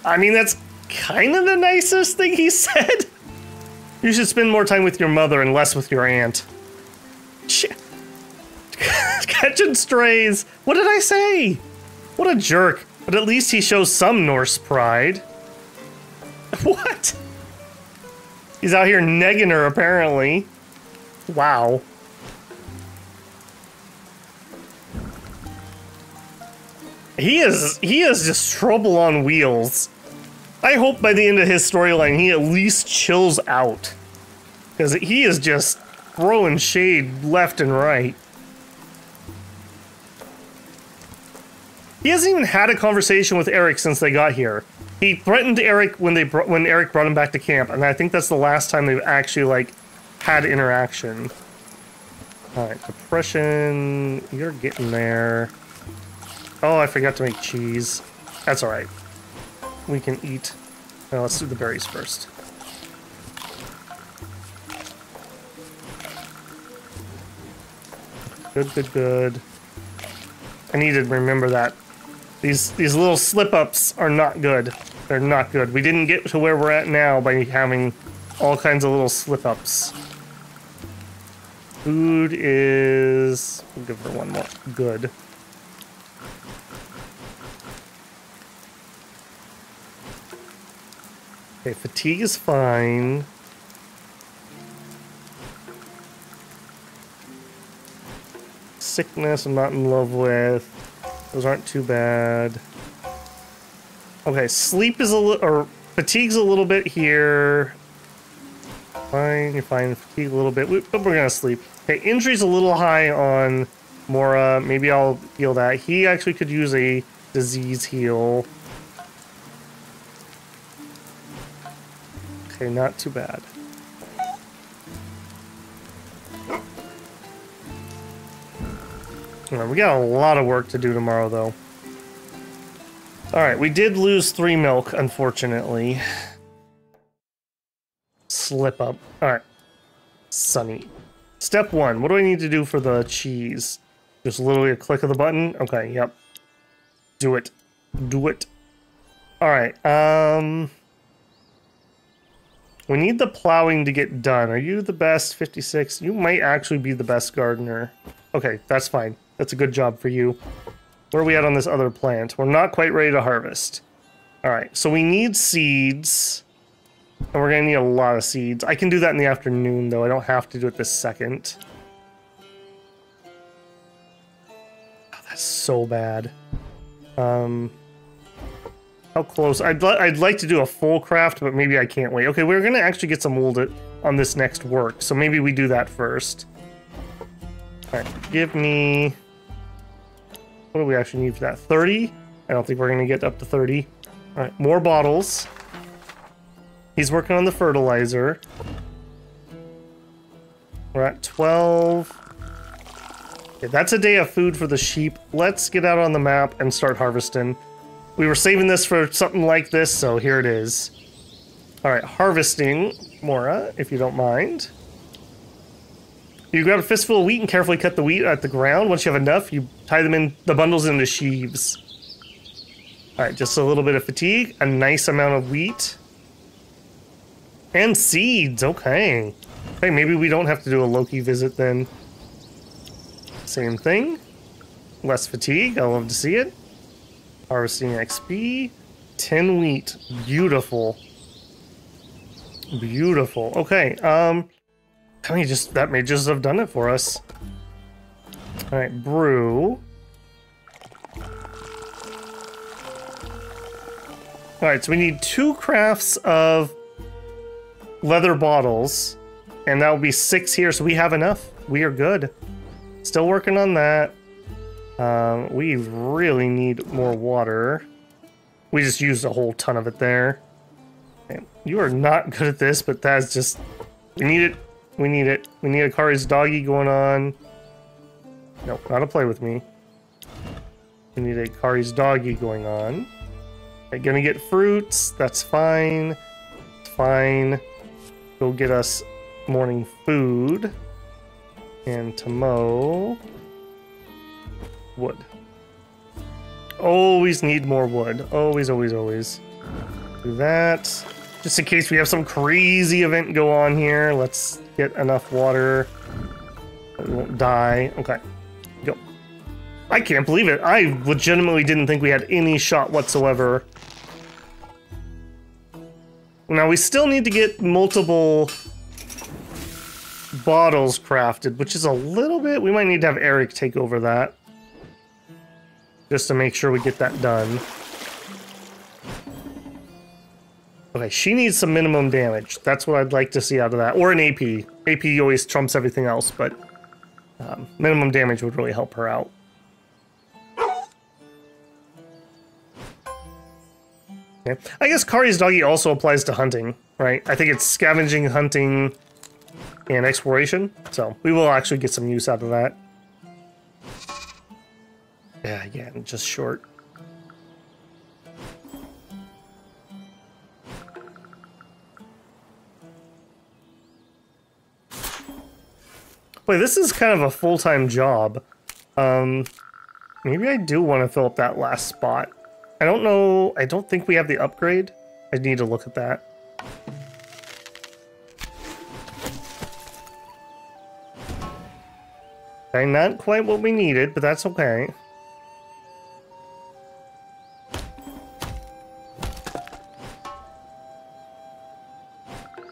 I mean, that's kind of the nicest thing he said. You should spend more time with your mother and less with your aunt. Shit. Catching strays. What did I say? What a jerk. But at least he shows some Norse pride. What? He's out here negging her, apparently. Wow. He is just trouble on wheels. I hope by the end of his storyline he at least chills out. Because he is just throwing shade left and right. He hasn't even had a conversation with Eric since they got here. He threatened Eric when Eric brought him back to camp, and I think that's the last time they've actually, like, had interaction. Alright, depression, you're getting there. Oh, I forgot to make cheese. That's alright. We can eat. Now let's do the berries first. Good. I need to remember that. These little slip-ups are not good. They're not good. We didn't get to where we're at now by having all kinds of little slip-ups. Food is... We'll give her one more. Good. Okay, fatigue is fine. Sickness I'm not in love with. Those aren't too bad. Okay, sleep is a little, or fatigue's a little bit here. Fine, you're fine. Fatigue a little bit, but we're gonna sleep. Okay, injury's a little high on Mora. Maybe I'll heal that. He actually could use a disease heal. Okay, not too bad. Alright, we got a lot of work to do tomorrow, though. Alright, we did lose 3 milk, unfortunately. Slip up. Alright. Sunny. Step 1. What do I need to do for the cheese? Just literally a click of the button? Okay, yep. Do it. Do it. Alright, we need the plowing to get done. Are you the best? 56? You might actually be the best gardener. Okay, that's fine. That's a good job for you. Where are we at on this other plant? We're not quite ready to harvest. Alright, so we need seeds. And we're gonna need a lot of seeds. I can do that in the afternoon, though. I don't have to do it this second. Oh, that's so bad. How close? I'd like to do a full craft, but maybe I can't wait. Okay, we're gonna actually get some wool on this next work, so maybe we do that first. Alright, give me... What do we actually need for that? 30? I don't think we're gonna get up to 30. Alright, more bottles. He's working on the fertilizer. We're at 12. Okay, that's a day of food for the sheep. Let's get out on the map and start harvesting. We were saving this for something like this, so here it is. Alright, harvesting. Mora, if you don't mind. You grab a fistful of wheat and carefully cut the wheat at the ground. Once you have enough, you tie them in the bundles into sheaves. Alright, just a little bit of fatigue. A nice amount of wheat. And seeds, okay. Hey, maybe we don't have to do a Loki visit then. Same thing. Less fatigue, I love to see it. Harvesting XP. 10 wheat. Beautiful. Beautiful. Okay, that may just have done it for us. Alright, brew. Alright, so we need 2 crafts of leather bottles. And that will be 6 here, so we have enough. We are good. Still working on that. We really need more water. We just used a whole ton of it there. Man, you are not good at this, but that's just... We need it. We need it. We need a Kari's doggy going on. Nope, not a play with me. We need a Kari's doggy going on. I'm gonna get fruits. That's fine. It's fine. Go get us morning food. And to mow. Wood. Always need more wood. Always, always, always. Do that. Just in case we have some crazy event go on here. Let's get enough water. We won't die. Okay. Go. I can't believe it. I legitimately didn't think we had any shot whatsoever. Now we still need to get multiple bottles crafted, which is a little bit... We might need to have Eric take over that. Just to make sure we get that done. Okay, she needs some minimum damage. That's what I'd like to see out of that. Or an AP. AP always trumps everything else, but minimum damage would really help her out. Okay. I guess Kari's doggy also applies to hunting, right? I think it's scavenging, hunting, and exploration. So we will actually get some use out of that. Yeah, again, just short. Boy, this is kind of a full-time job. Maybe I do want to fill up that last spot. I don't know. I don't think we have the upgrade. I need to look at that. Okay, not quite what we needed, but that's okay.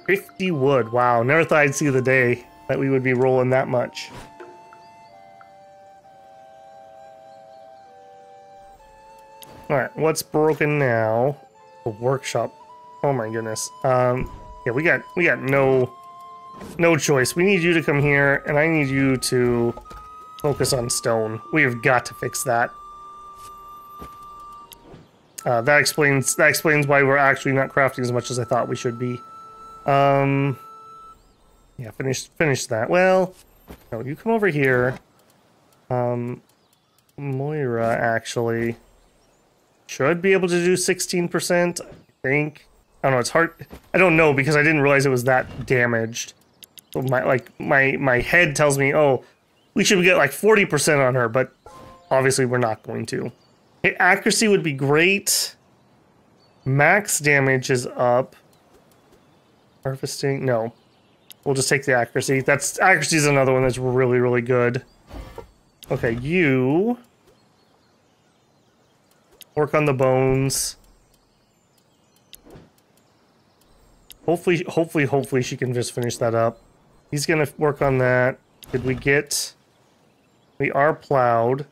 $50 wood. Wow, never thought I'd see the day that we would be rolling that much. Alright, what's broken now? A workshop. Oh my goodness. Yeah, we got no choice. We need you to come here, and I need you to focus on stone. We have got to fix that. That explains why we're actually not crafting as much as I thought we should be. Yeah, finish that. Well, no, you come over here. Moira actually should be able to do 16%, I think. I don't know, it's hard. I don't know because I didn't realize it was that damaged. So my head tells me, oh, we should get like 40% on her, but obviously we're not going to. Okay, accuracy would be great. Max damage is up. Harvesting, no. We'll just take the accuracy. Accuracy is another one that's really, really good. Okay, you work on the bones. Hopefully she can just finish that up. He's gonna work on that. Did we get... We are plowed.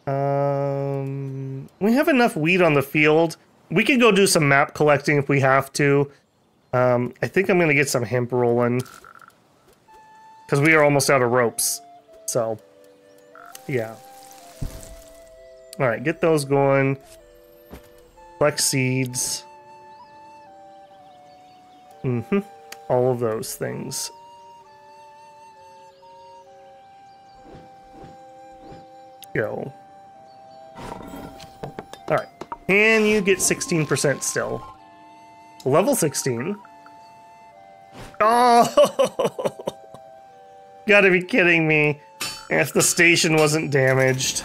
We have enough wheat on the field. We could go do some map collecting if we have to. I think I'm gonna get some hemp rolling. Because we are almost out of ropes. So, yeah. Alright, get those going. Collect seeds. All of those things. Go. Alright. Can you get 16% still? Level 16. Oh! Gotta be kidding me. If the station wasn't damaged.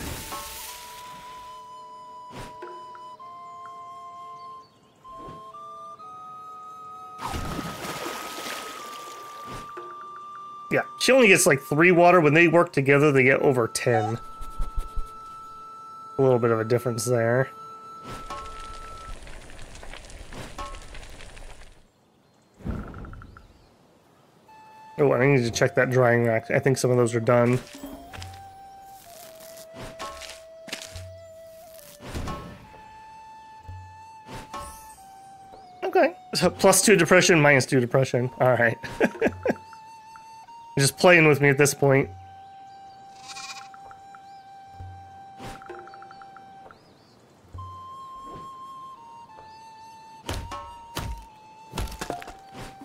Yeah, she only gets like 3 water. When they work together, they get over 10. A little bit of a difference there. Oh, I need to check that drying rack. I think some of those are done. Okay. So +2 depression, -2 depression. Alright. Just playing with me at this point.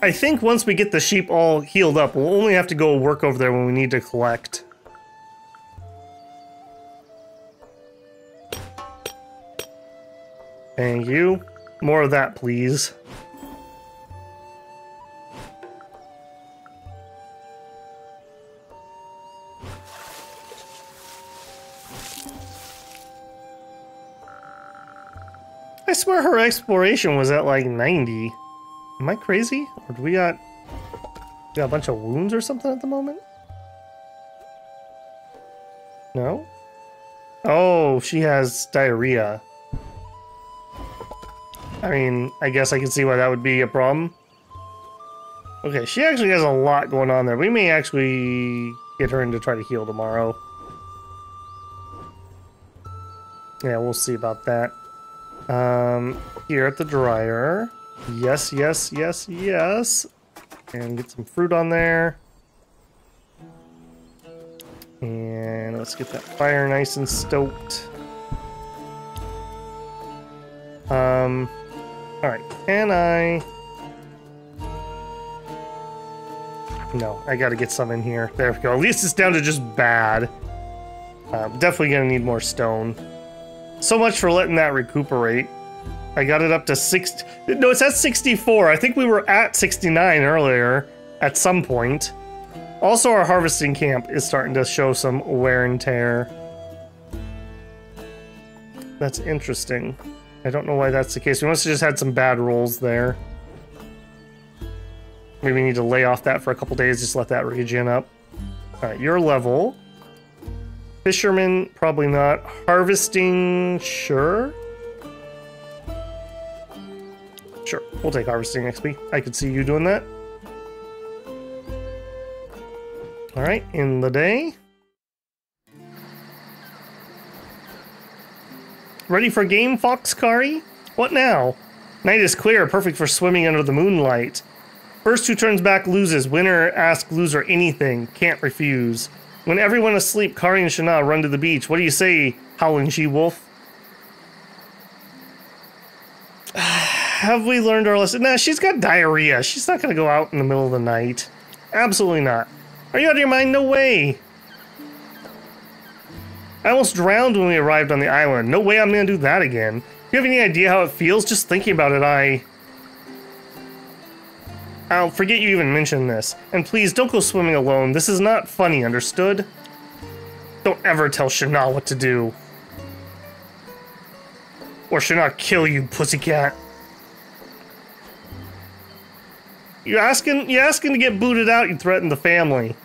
I think once we get the sheep all healed up, we'll only have to go work over there when we need to collect. Thank you. More of that, please. I swear her exploration was at like 90. Am I crazy? Or do we got a bunch of wounds or something at the moment? No? Oh, she has diarrhea. I mean, I guess I can see why that would be a problem. Okay, she actually has a lot going on there. We may actually get her in to try to heal tomorrow. Yeah, we'll see about that. Here at the dryer. Yes, yes, yes, yes. And get some fruit on there. And let's get that fire nice and stoked. Alright, can I... No, I gotta get some in here. There we go. At least it's down to just bad. Definitely gonna need more stone. So much for letting that recuperate. I got it up to 60... No, it's at 64. I think we were at 69 earlier at some point. Also, our harvesting camp is starting to show some wear and tear. That's interesting. I don't know why that's the case. We must have just had some bad rolls there. Maybe we need to lay off that for a couple days, just let that regen up. Alright, your level. Fisherman, probably not. Harvesting, sure. Sure, we'll take harvesting XP. I could see you doing that. Alright, in the day. Ready for game, Foxcari? What now? Night is clear, perfect for swimming under the moonlight. First who turns back loses. Winner asks loser anything. Can't refuse. When everyone is asleep, Kari and Shana run to the beach. What do you say, howling she-wolf? Have we learned our lesson? Nah, she's got diarrhea. She's not gonna go out in the middle of the night. Absolutely not. Are you out of your mind? No way. I almost drowned when we arrived on the island. No way I'm gonna do that again. Do you have any idea how it feels? Just thinking about it, I'll forget you even mentioned this. And please, don't go swimming alone. This is not funny, understood? Don't ever tell Shana what to do. Or Shana kill you, pussycat. You asking to get booted out, you threaten the family.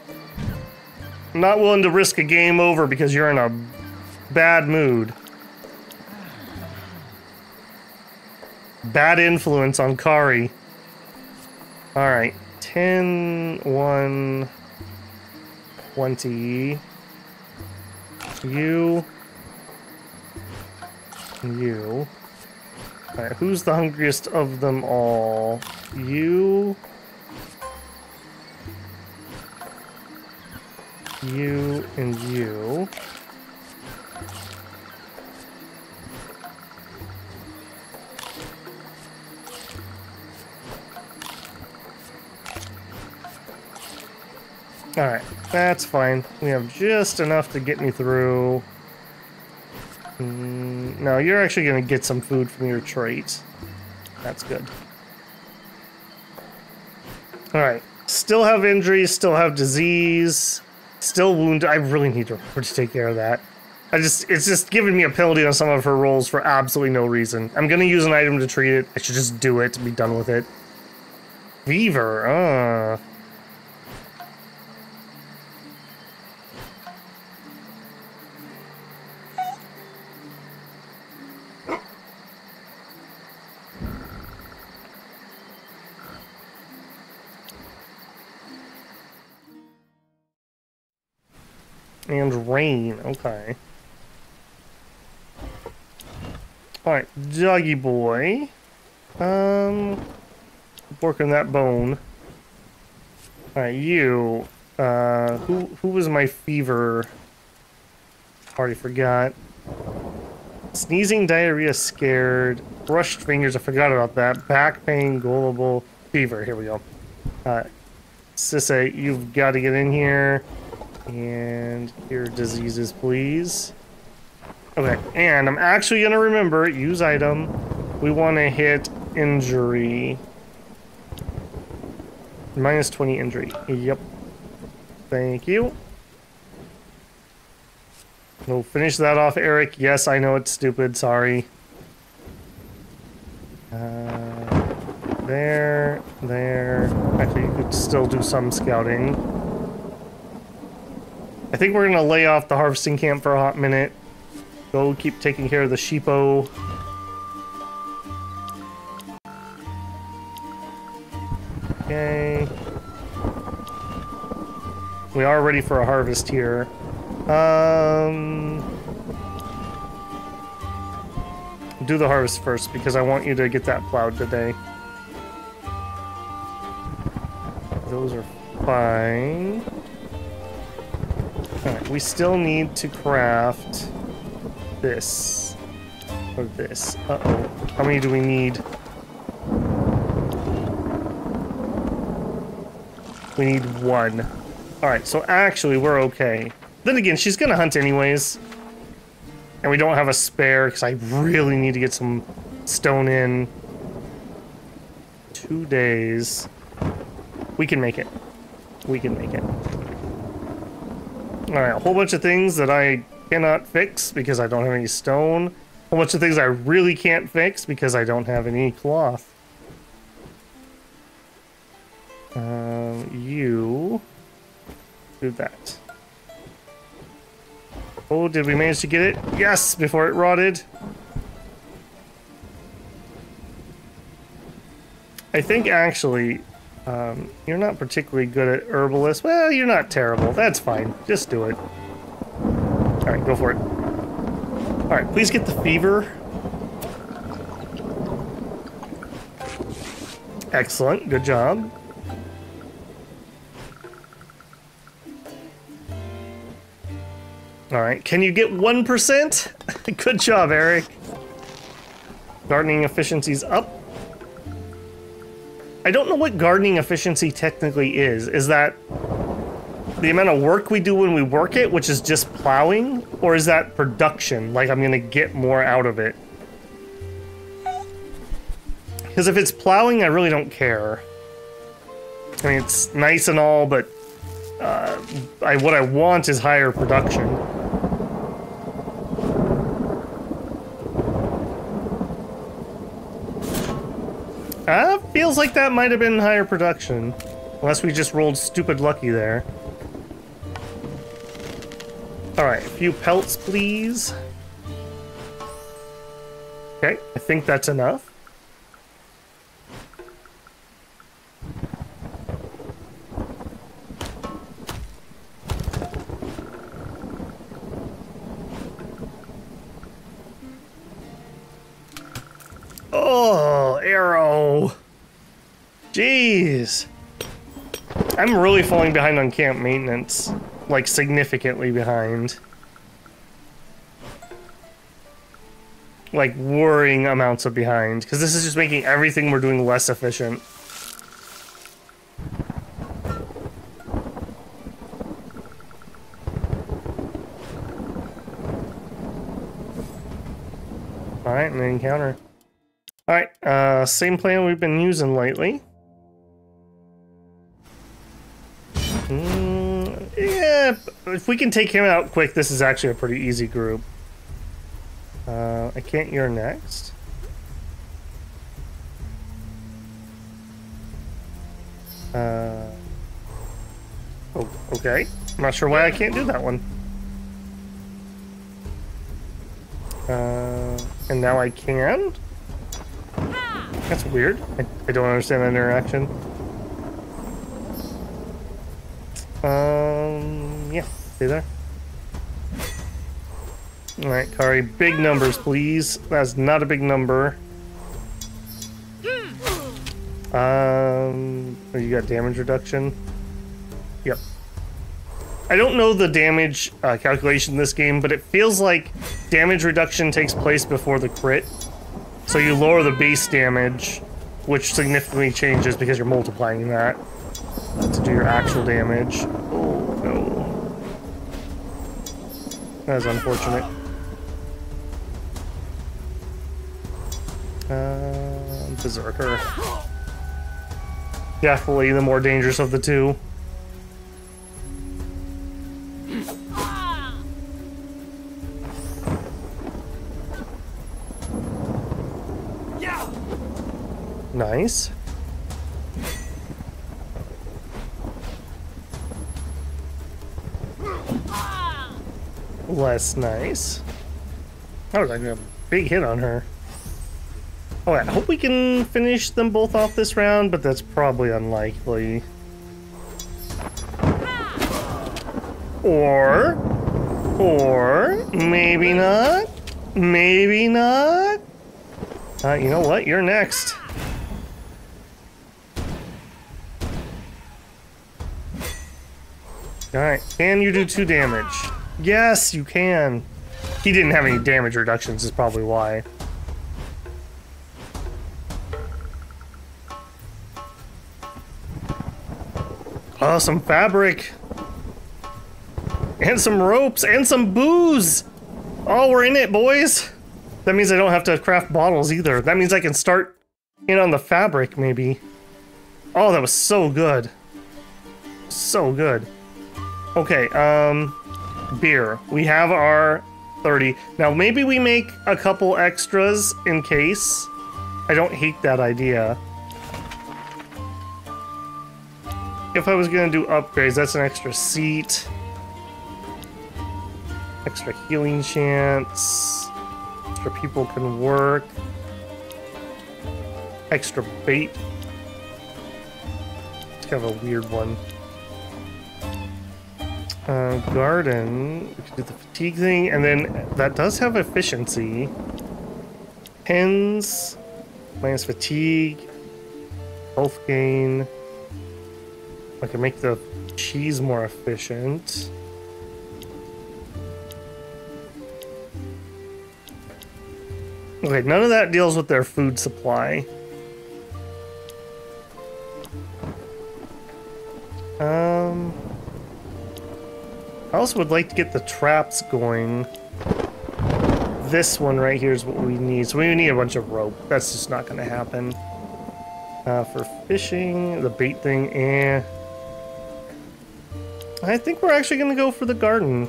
I'm not willing to risk a game over because you're in a bad mood. Bad influence on Kari. Alright, 10, 1, 20. You. You. Alright, who's the hungriest of them all? You. You and you. Alright, that's fine. We have just enough to get me through. No, you're actually going to get some food from your trait. That's good. Alright, still have injuries, still have disease, still wounded. I really need to take care of that. It's just giving me a penalty on some of her rolls for absolutely no reason. I'm going to use an item to treat it. I should just do it to be done with it. Fever, And rain, okay. Alright, doggy boy. Working that bone. Alright, you. Who was my fever? Already forgot. Sneezing, diarrhea, scared. Brushed fingers, I forgot about that. Back pain, gullible, fever. Here we go. Sisse, you've got to get in here. And your diseases, please. Okay, and I'm actually gonna remember, use item. We want to hit injury. Minus 20 injury. Yep. Thank you. We'll finish that off, Eric. Yes, I know it's stupid. Sorry. There. Actually, you could still do some scouting. I think we're gonna lay off the harvesting camp for a hot minute. Go keep taking care of the sheepo. Okay. We are ready for a harvest here. Do the harvest first because I want you to get that plowed today. Those are fine. Alright, we still need to craft this. Or this. Uh-oh. How many do we need? We need 1. Alright, so actually we're okay. Then again, she's gonna hunt anyways. And we don't have a spare because I really need to get some stone in. 2 days. We can make it. We can make it. Alright, a whole bunch of things that I cannot fix because I don't have any stone. A whole bunch of things I really can't fix because I don't have any cloth. You do that. Oh, did we manage to get it? Yes, before it rotted. I think actually, you're not particularly good at herbalist. Well, you're not terrible. That's fine. Just do it. Alright, go for it. Alright, please get the fever. Excellent. Good job. Alright, can you get 1%? Good job, Eric. Gardening efficiency's up. I don't know what gardening efficiency technically is. Is that the amount of work we do when we work it, which is just plowing? Or is that production? Like I'm gonna get more out of it? Because if it's plowing, I really don't care. I mean, it's nice and all, but what I want is higher production. Feels like that might have been higher production. Unless we just rolled stupid lucky there. Alright, a few pelts, please. Okay, I think that's enough. Oh, arrow. Jeez. I'm really falling behind on camp maintenance. Like, significantly behind. Like, worrying amounts of behind. Because this is just making everything we're doing less efficient. Alright, and then encounter. Alright, same plan we've been using lately. Yeah, if we can take him out quick, this is actually a pretty easy group. I can't, you're next. Oh, okay. I'm not sure why I can't do that one. And now I can? That's weird. I don't understand that interaction. Yeah, stay there. Alright, Kari, big numbers, please. That's not a big number. Oh, you got damage reduction? Yep. I don't know the damage calculation in this game, but it feels like damage reduction takes place before the crit. So you lower the base damage, which significantly changes because you're multiplying that. do your actual damage. Oh, no. That is unfortunate. Berserker. Definitely the more dangerous of the two. Nice. Less nice. That was like a big hit on her. Oh, I hope we can finish them both off this round, but that's probably unlikely. Or maybe not. Maybe not. You know what? You're next. Alright, can you do 2 damage? Yes, you can. He didn't have any damage reductions, is probably why. Oh, some fabric. And some ropes, and some booze! Oh, we're in it, boys! That means I don't have to craft bottles either. That means I can start in on the fabric, maybe. Oh, that was so good. So good. Okay, beer. We have our 30. Now, maybe we make a couple extras in case. I don't hate that idea. If I was gonna do upgrades, that's an extra seat. Extra healing chance. Extra people can work. Extra bait. It's kind of a weird one. Garden. We can do the fatigue thing, and then that does have efficiency. Pens. Minus fatigue. Health gain. I can make the cheese more efficient. Okay, none of that deals with their food supply. I also would like to get the traps going. This one right here is what we need. So we need a bunch of rope. That's just not going to happen. For fishing, the bait thing, I think we're actually going to go for the garden.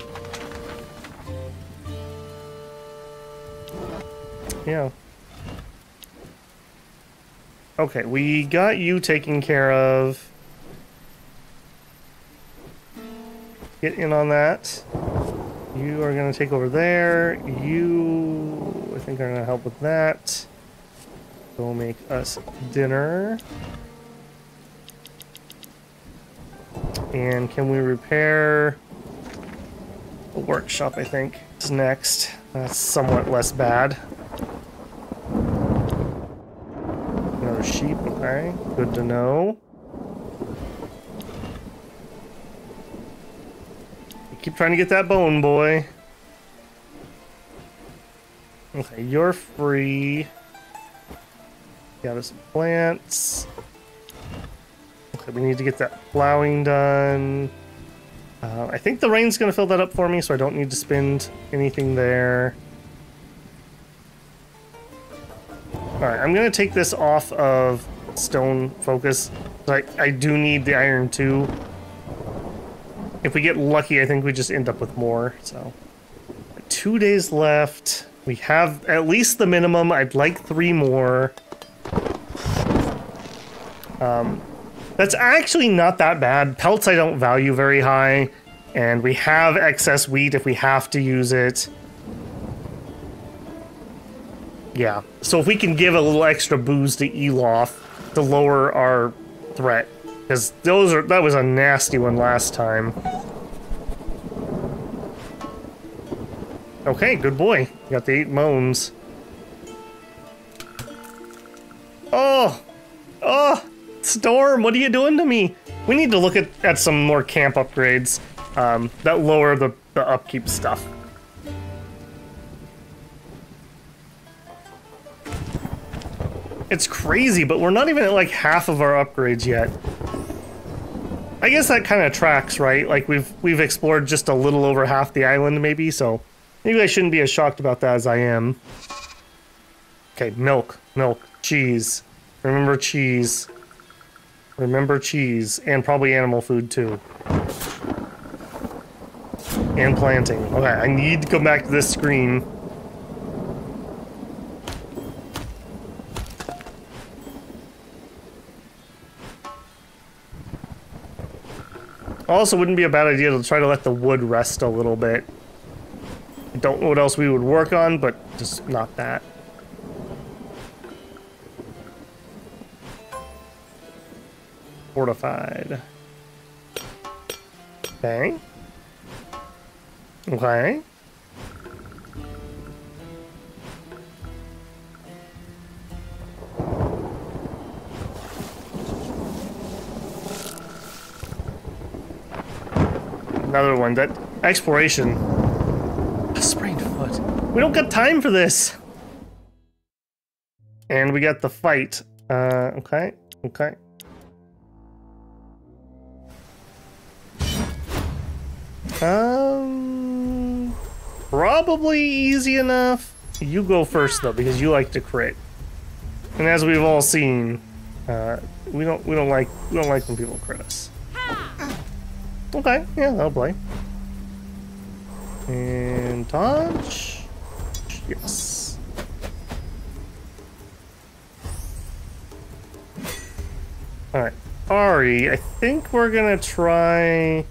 Yeah. Okay, we got you taken care of. Get in on that. You are going to take over there. You, I think, are going to help with that. Go make us dinner. And can we repair the workshop, I think, is next. That's somewhat less bad. Another sheep, okay. Good to know. Keep trying to get that bone, boy. Okay, you're free. Got us some plants. Okay, we need to get that plowing done. I think the rain's going to fill that up for me, so I don't need to spend anything there. Alright, I'm going to take this off of stone focus. I do need the iron too. If we get lucky, I think we just end up with more. So, 2 days left. We have at least the minimum. I'd like 3 more. That's actually not that bad. Pelts I don't value very high. And we have excess wheat if we have to use it. Yeah. So if we can give a little extra booze to Elof to lower our threat. Because that was a nasty one last time. Okay, good boy. Got the 8 moans. Oh! Oh! Storm, what are you doing to me? We need to look at some more camp upgrades that lower the upkeep stuff. It's crazy, but we're not even at like half of our upgrades yet. I guess that kind of tracks, right? Like we've explored just a little over half the island, maybe. So maybe I shouldn't be as shocked about that as I am. Okay, milk, cheese. Remember cheese. Remember cheese, and probably animal food too. And planting. Okay, I need to come back to this screen. Also, wouldn't be a bad idea to try to let the wood rest a little bit. I don't know what else we would work on, but just not that. Fortified. Okay. Okay. Another one. That exploration. A sprained foot. We don't got time for this. And we got the fight. Okay. Okay. Probably easy enough. You go first though, because you like to crit. And as we've all seen, we don't like when people crit us. Okay, yeah, that'll play. And dodge. Yes. Alright. Ari, I think we're gonna try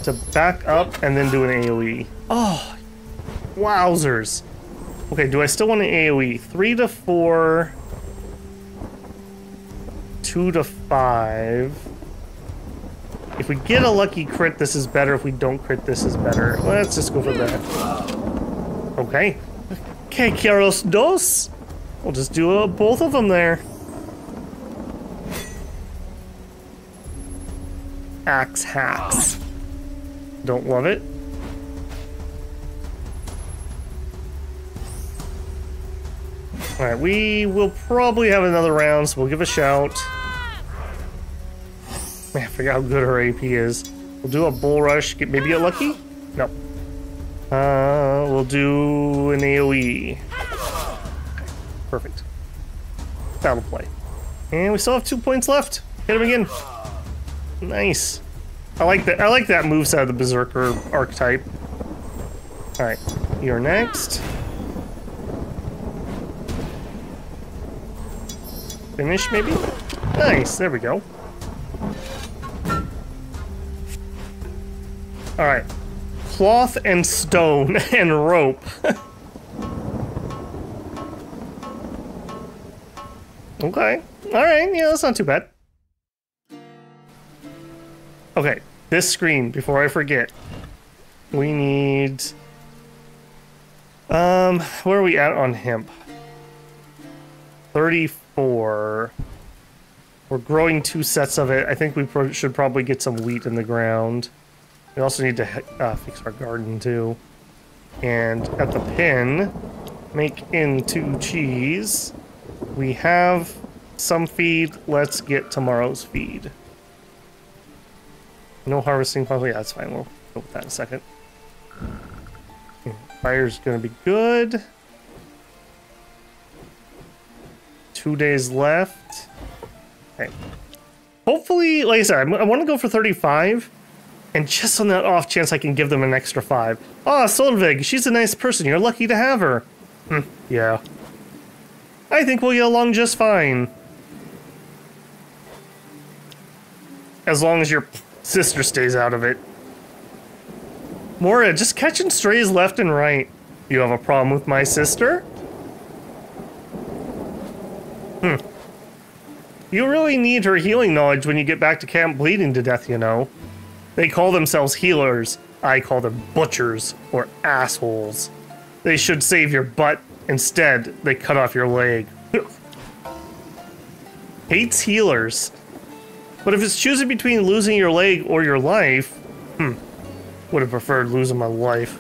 to back up and then do an AoE. Oh, wowzers. Okay, do I still want an AoE? 3 to 4, 2 to 5. If we get a lucky crit, this is better. If we don't crit, this is better. Let's just go for that. Okay. Okay, Kieros dos. We'll just do both of them there. Axe hacks. Don't love it. Alright, we will probably have another round, so we'll give a shout. Man, I forgot how good her AP is. We'll do a bull rush, maybe get lucky? No. We'll do an AoE. Okay, perfect. That'll play. And we still have 2 points left. Hit him again. Nice. I like that moveset of the Berserker archetype. Alright, you're next. Finish, maybe? Nice, there we go. Alright. Cloth and stone and rope. Okay. Alright, yeah, that's not too bad. Okay, this screen, before I forget. We need... where are we at on hemp? 34. We're growing 2 sets of it. I think we should probably get some wheat in the ground. We also need to fix our garden too. And at the pin, make into cheese. We have some feed. Let's get tomorrow's feed. No harvesting possibly. Yeah, that's fine. We'll go with that in a second. Fire's gonna be good. 2 days left. Okay. Hopefully, like I said, I want to go for 35. And just on that off chance I can give them an extra 5. Ah, Solveig, she's a nice person. You're lucky to have her. Yeah. I think we'll get along just fine. As long as your sister stays out of it. Moria, just catching strays left and right. You have a problem with my sister? You really need her healing knowledge when you get back to camp bleeding to death, you know. They call themselves healers. I call them butchers or assholes. They should save your butt. Instead, they cut off your leg. Hates healers. But if it's choosing between losing your leg or your life, would have preferred losing my life.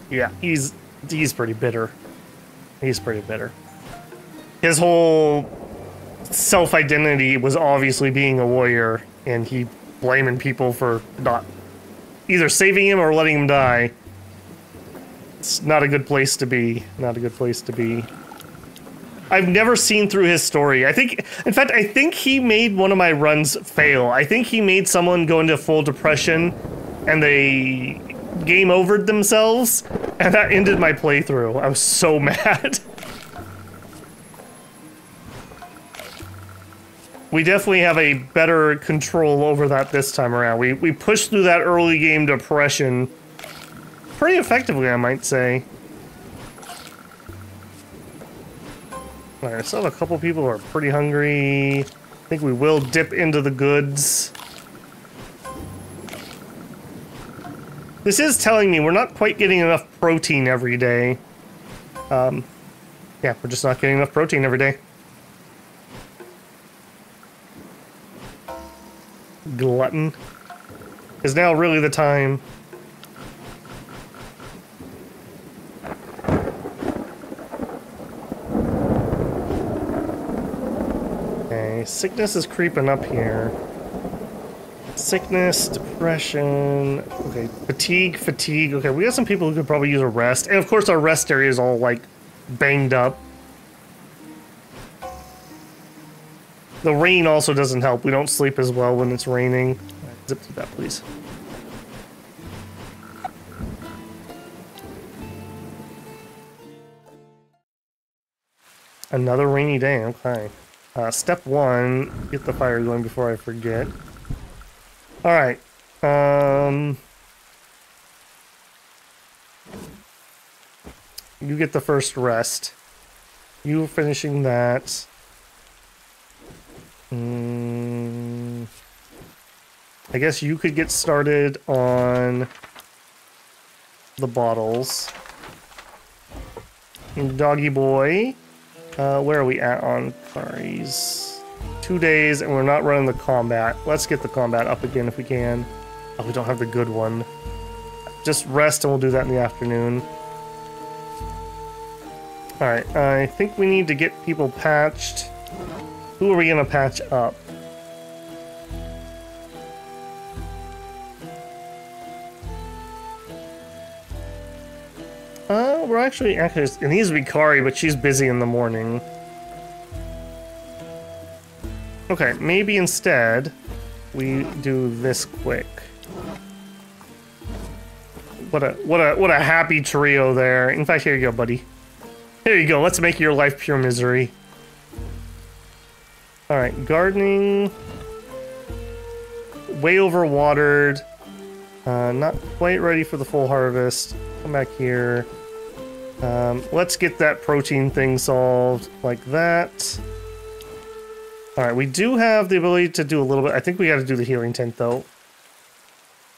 Yeah, he's pretty bitter. He's pretty bitter. His whole self-identity was obviously being a warrior, and he blaming people for not either saving him or letting him die. It's not a good place to be. Not a good place to be. I've never seen through his story. I think, in fact, I think he made one of my runs fail. I think he made someone go into full depression and they game overed themselves, and that ended my playthrough. I was so mad. We definitely have a better control over that this time around. We pushed through that early game depression pretty effectively, I might say. Alright, I still have a couple people who are pretty hungry. I think we will dip into the goods. This is telling me we're not quite getting enough protein every day. Yeah, we're just not getting enough protein every day. Glutton. Is now really the time. Okay, sickness is creeping up here. Sickness, depression, okay, fatigue. Okay, we got some people who could probably use a rest. And of course our rest area is all, like, banged up. The rain also doesn't help. We don't sleep as well when it's raining. Right, zip through that, please. Another rainy day, okay. Step 1, get the fire going before I forget. Alright, you get the first rest. You finishing that. I guess you could get started on the bottles. Doggy boy, where are we at on curries? 2 days, and we're not running the combat. Let's get the combat up again if we can. Oh, we don't have the good one. Just rest, and we'll do that in the afternoon. Alright, I think we need to get people patched. Who are we gonna patch up? We're actually, it needs to be Kari, but she's busy in the morning. Okay, maybe instead we do this quick. What a happy trio there. In fact, here you go, buddy. Here you go. Let's make your life pure misery. All right, gardening. Way overwatered. Not quite ready for the full harvest. Come back here. Let's get that protein thing solved like that. All right, we do have the ability to do a little bit. I think we got to do the healing tent though.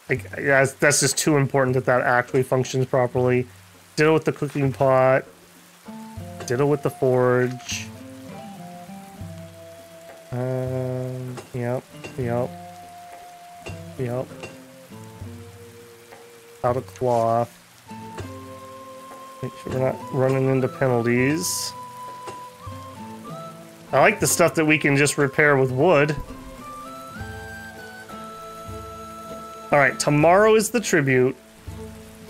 Yeah, that's just too important that that actually functions properly. Ditto with the cooking pot. Ditto with the forge. Yep. Out of cloth. Make sure we're not running into penalties. I like the stuff that we can just repair with wood. Alright, tomorrow is the tribute.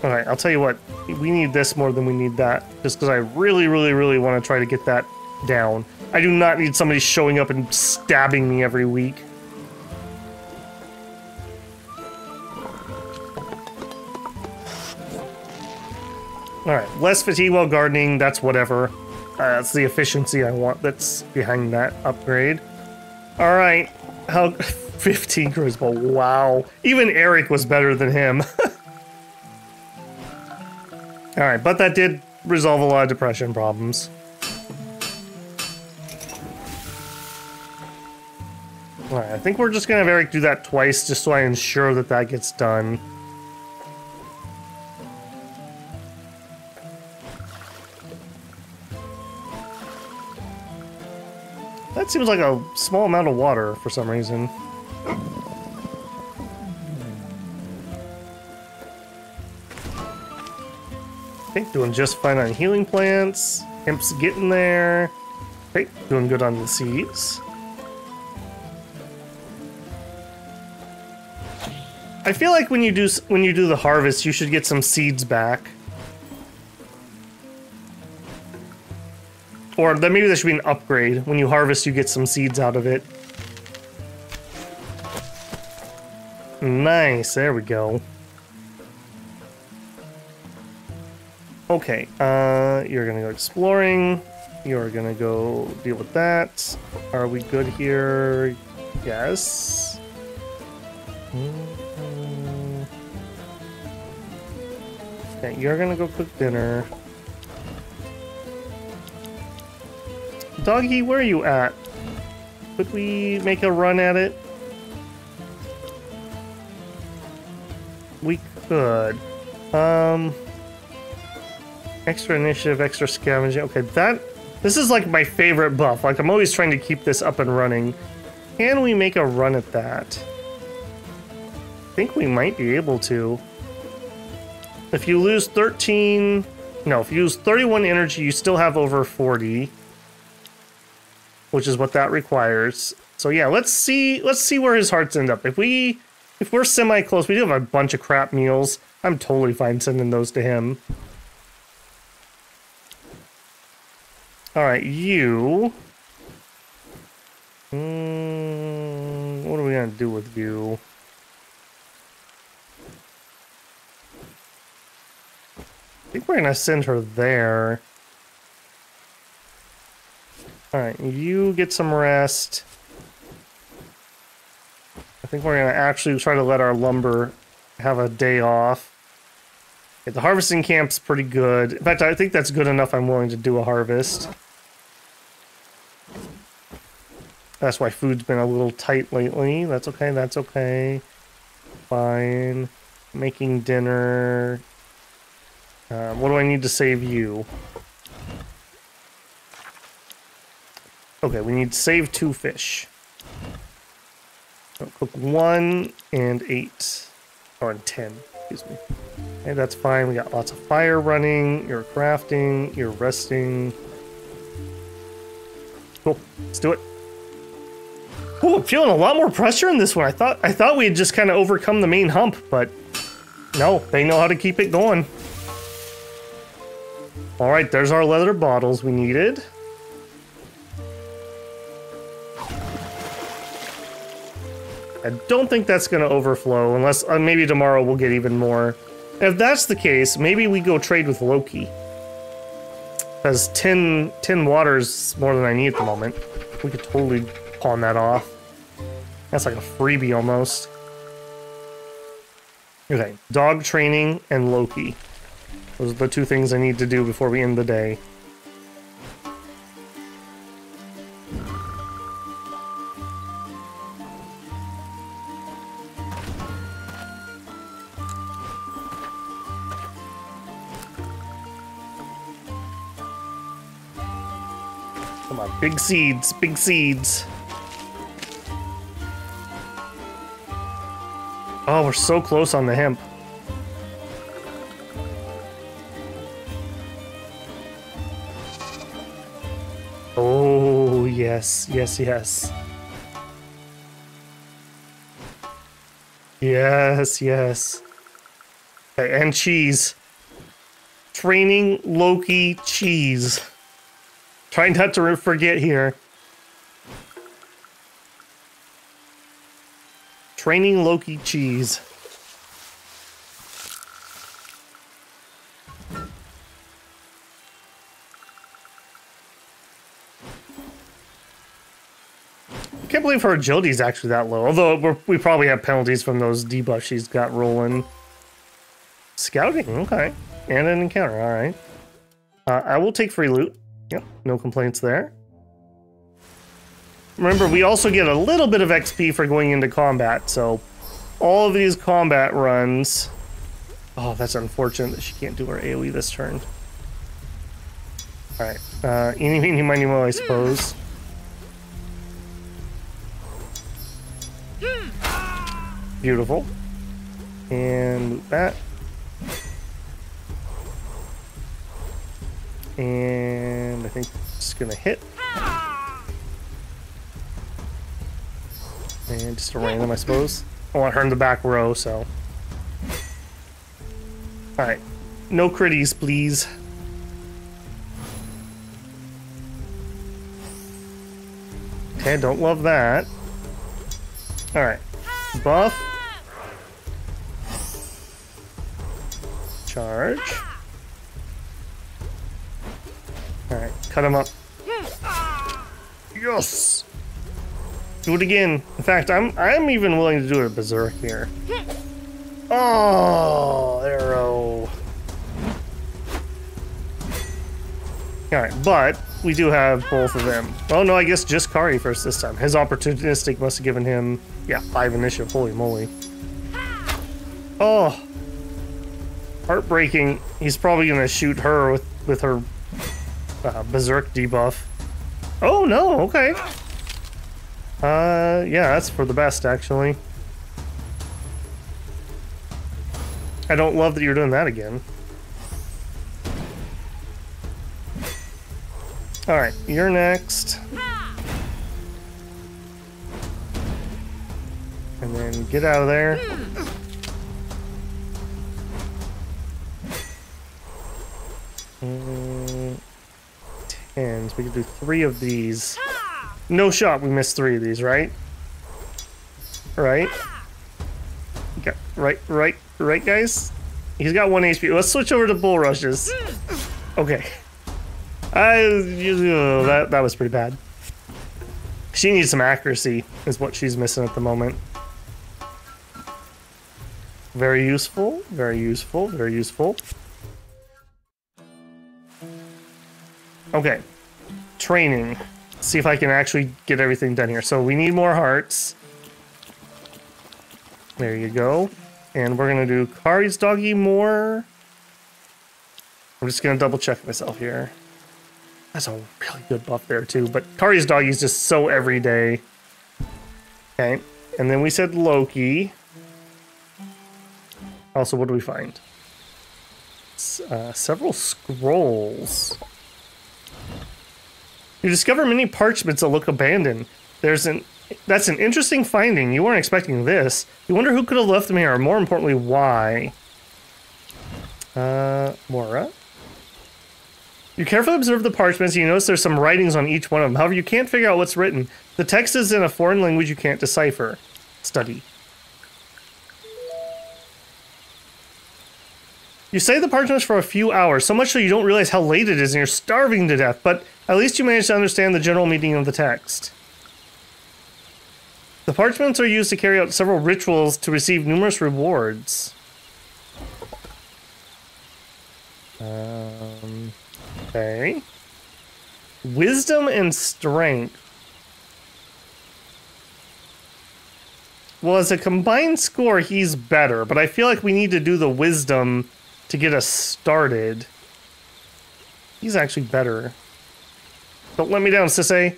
Alright, I'll tell you what. We need this more than we need that. Just because I really want to try to get that down. I do not need somebody showing up and stabbing me every week. Alright, less fatigue while gardening, that's whatever. That's the efficiency I want that's behind that upgrade. Alright, how 15 charisma, wow. Even Eric was better than him. Alright, but that did resolve a lot of depression problems. Alright, I think we're just gonna have Eric do that twice just so I ensure that that gets done. That seems like a small amount of water for some reason. Okay, doing just fine on healing plants. Imp's getting there. Okay, doing good on the seeds. I feel like when you do the harvest, you should get some seeds back. Or then maybe there should be an upgrade. When you harvest, you get some seeds out of it. Nice, there we go. Okay, you're gonna go exploring. You're gonna go deal with that. Are we good here? Yes. Okay, you're gonna go cook dinner. Doggy, where are you at? Could we make a run at it? We could. Extra initiative, extra scavenging. Okay, this is like my favorite buff. Like, I'm always trying to keep this up and running. Can we make a run at that? I think we might be able to. If you lose 13... No, if you lose 31 energy, you still have over 40. Which is what that requires. So yeah, let's see where his hearts end up. If we're semi-close, we do have a bunch of crap meals. I'm totally fine sending those to him. Alright, you... what are we gonna do with you? I think we're gonna send her there. Alright, you get some rest. I think we're gonna actually try to let our lumber have a day off. Okay, the harvesting camp's pretty good. In fact, I think that's good enough. I'm willing to do a harvest. That's why food's been a little tight lately. That's okay, that's okay. Fine. Making dinner. What do I need to save you? Okay, we need to save 2 fish. So cook 1 and 8. Or 10, excuse me. Okay, that's fine. We got lots of fire running. You're crafting. You're resting. Cool. Let's do it. Oh, I'm feeling a lot more pressure in this one. I thought we had just kind of overcome the main hump, but no, they know how to keep it going. All right, there's our leather bottles we needed. I don't think that's going to overflow, unless maybe tomorrow we'll get even more. If that's the case, maybe we go trade with Loki. Because 10 water is more than I need at the moment. We could totally pawn that off. That's like a freebie almost. Okay, dog training and Loki. Those are the 2 things I need to do before we end the day. Come on, big seeds, big seeds. Oh, we're so close on the hemp. Oh, yes, yes, yes. Yes, yes. Okay, and cheese. Training Loki cheese. Trying not to forget here. Training Loki cheese. I can't believe her agility is actually that low. Although we probably have penalties from those debuffs she's got rolling. Scouting, okay. And an encounter, alright. I will take free loot. Yep, no complaints there. Remember, we also get a little bit of XP for going into combat, so all of these combat runs... Oh, that's unfortunate that she can't do her AoE this turn. Alright, eeny, meeny, miny, moe, I suppose. Beautiful. And loot that. And I think it's gonna hit. And just a random, I suppose. I want her in the back row, so. Alright. No critties, please. Okay, don't love that. Alright. Buff. Charge. Alright, cut him up. Yes! Do it again. In fact, I'm even willing to do a berserk here. Oh, arrow. Alright, but we do have both of them. Oh no, I guess just Kari first this time. His opportunistic must have given him, yeah, 5 initiative. Holy moly. Oh. Heartbreaking. He's probably gonna shoot her with her berserk debuff. Oh no, okay. Yeah, that's for the best, actually. I don't love that you're doing that again. Alright, you're next. And then get out of there. Tens. We can do 3 of these. No shot we missed 3 of these, right? Right? Okay, right, guys? He's got 1 HP. Let's switch over to bull rushes. Okay. That was pretty bad. She needs some accuracy, is what she's missing at the moment. Very useful, very useful, very useful. Okay. Training. See if I can actually get everything done here. So we need more hearts. There you go. And we're gonna do Kari's doggy more. I'm just gonna double check myself here. That's a really good buff there too, but Kari's doggy is just so everyday. Okay, and then we said Loki. Also, what do we find? Several scrolls. You discover many parchments that look abandoned. That's an interesting finding. You weren't expecting this. You wonder who could have left them here, or more importantly, why. Mora. You carefully observe the parchments and you notice there's some writings on each one of them. However, you can't figure out what's written. The text is in a foreign language you can't decipher. Study. You say the parchments for a few hours, so much so you don't realize how late it is and you're starving to death, but at least you managed to understand the general meaning of the text. The parchments are used to carry out several rituals to receive numerous rewards. Okay. Wisdom and strength. Well, as a combined score, he's better, but I feel like we need to do the wisdom to get us started. He's actually better. Don't let me down, Sissay.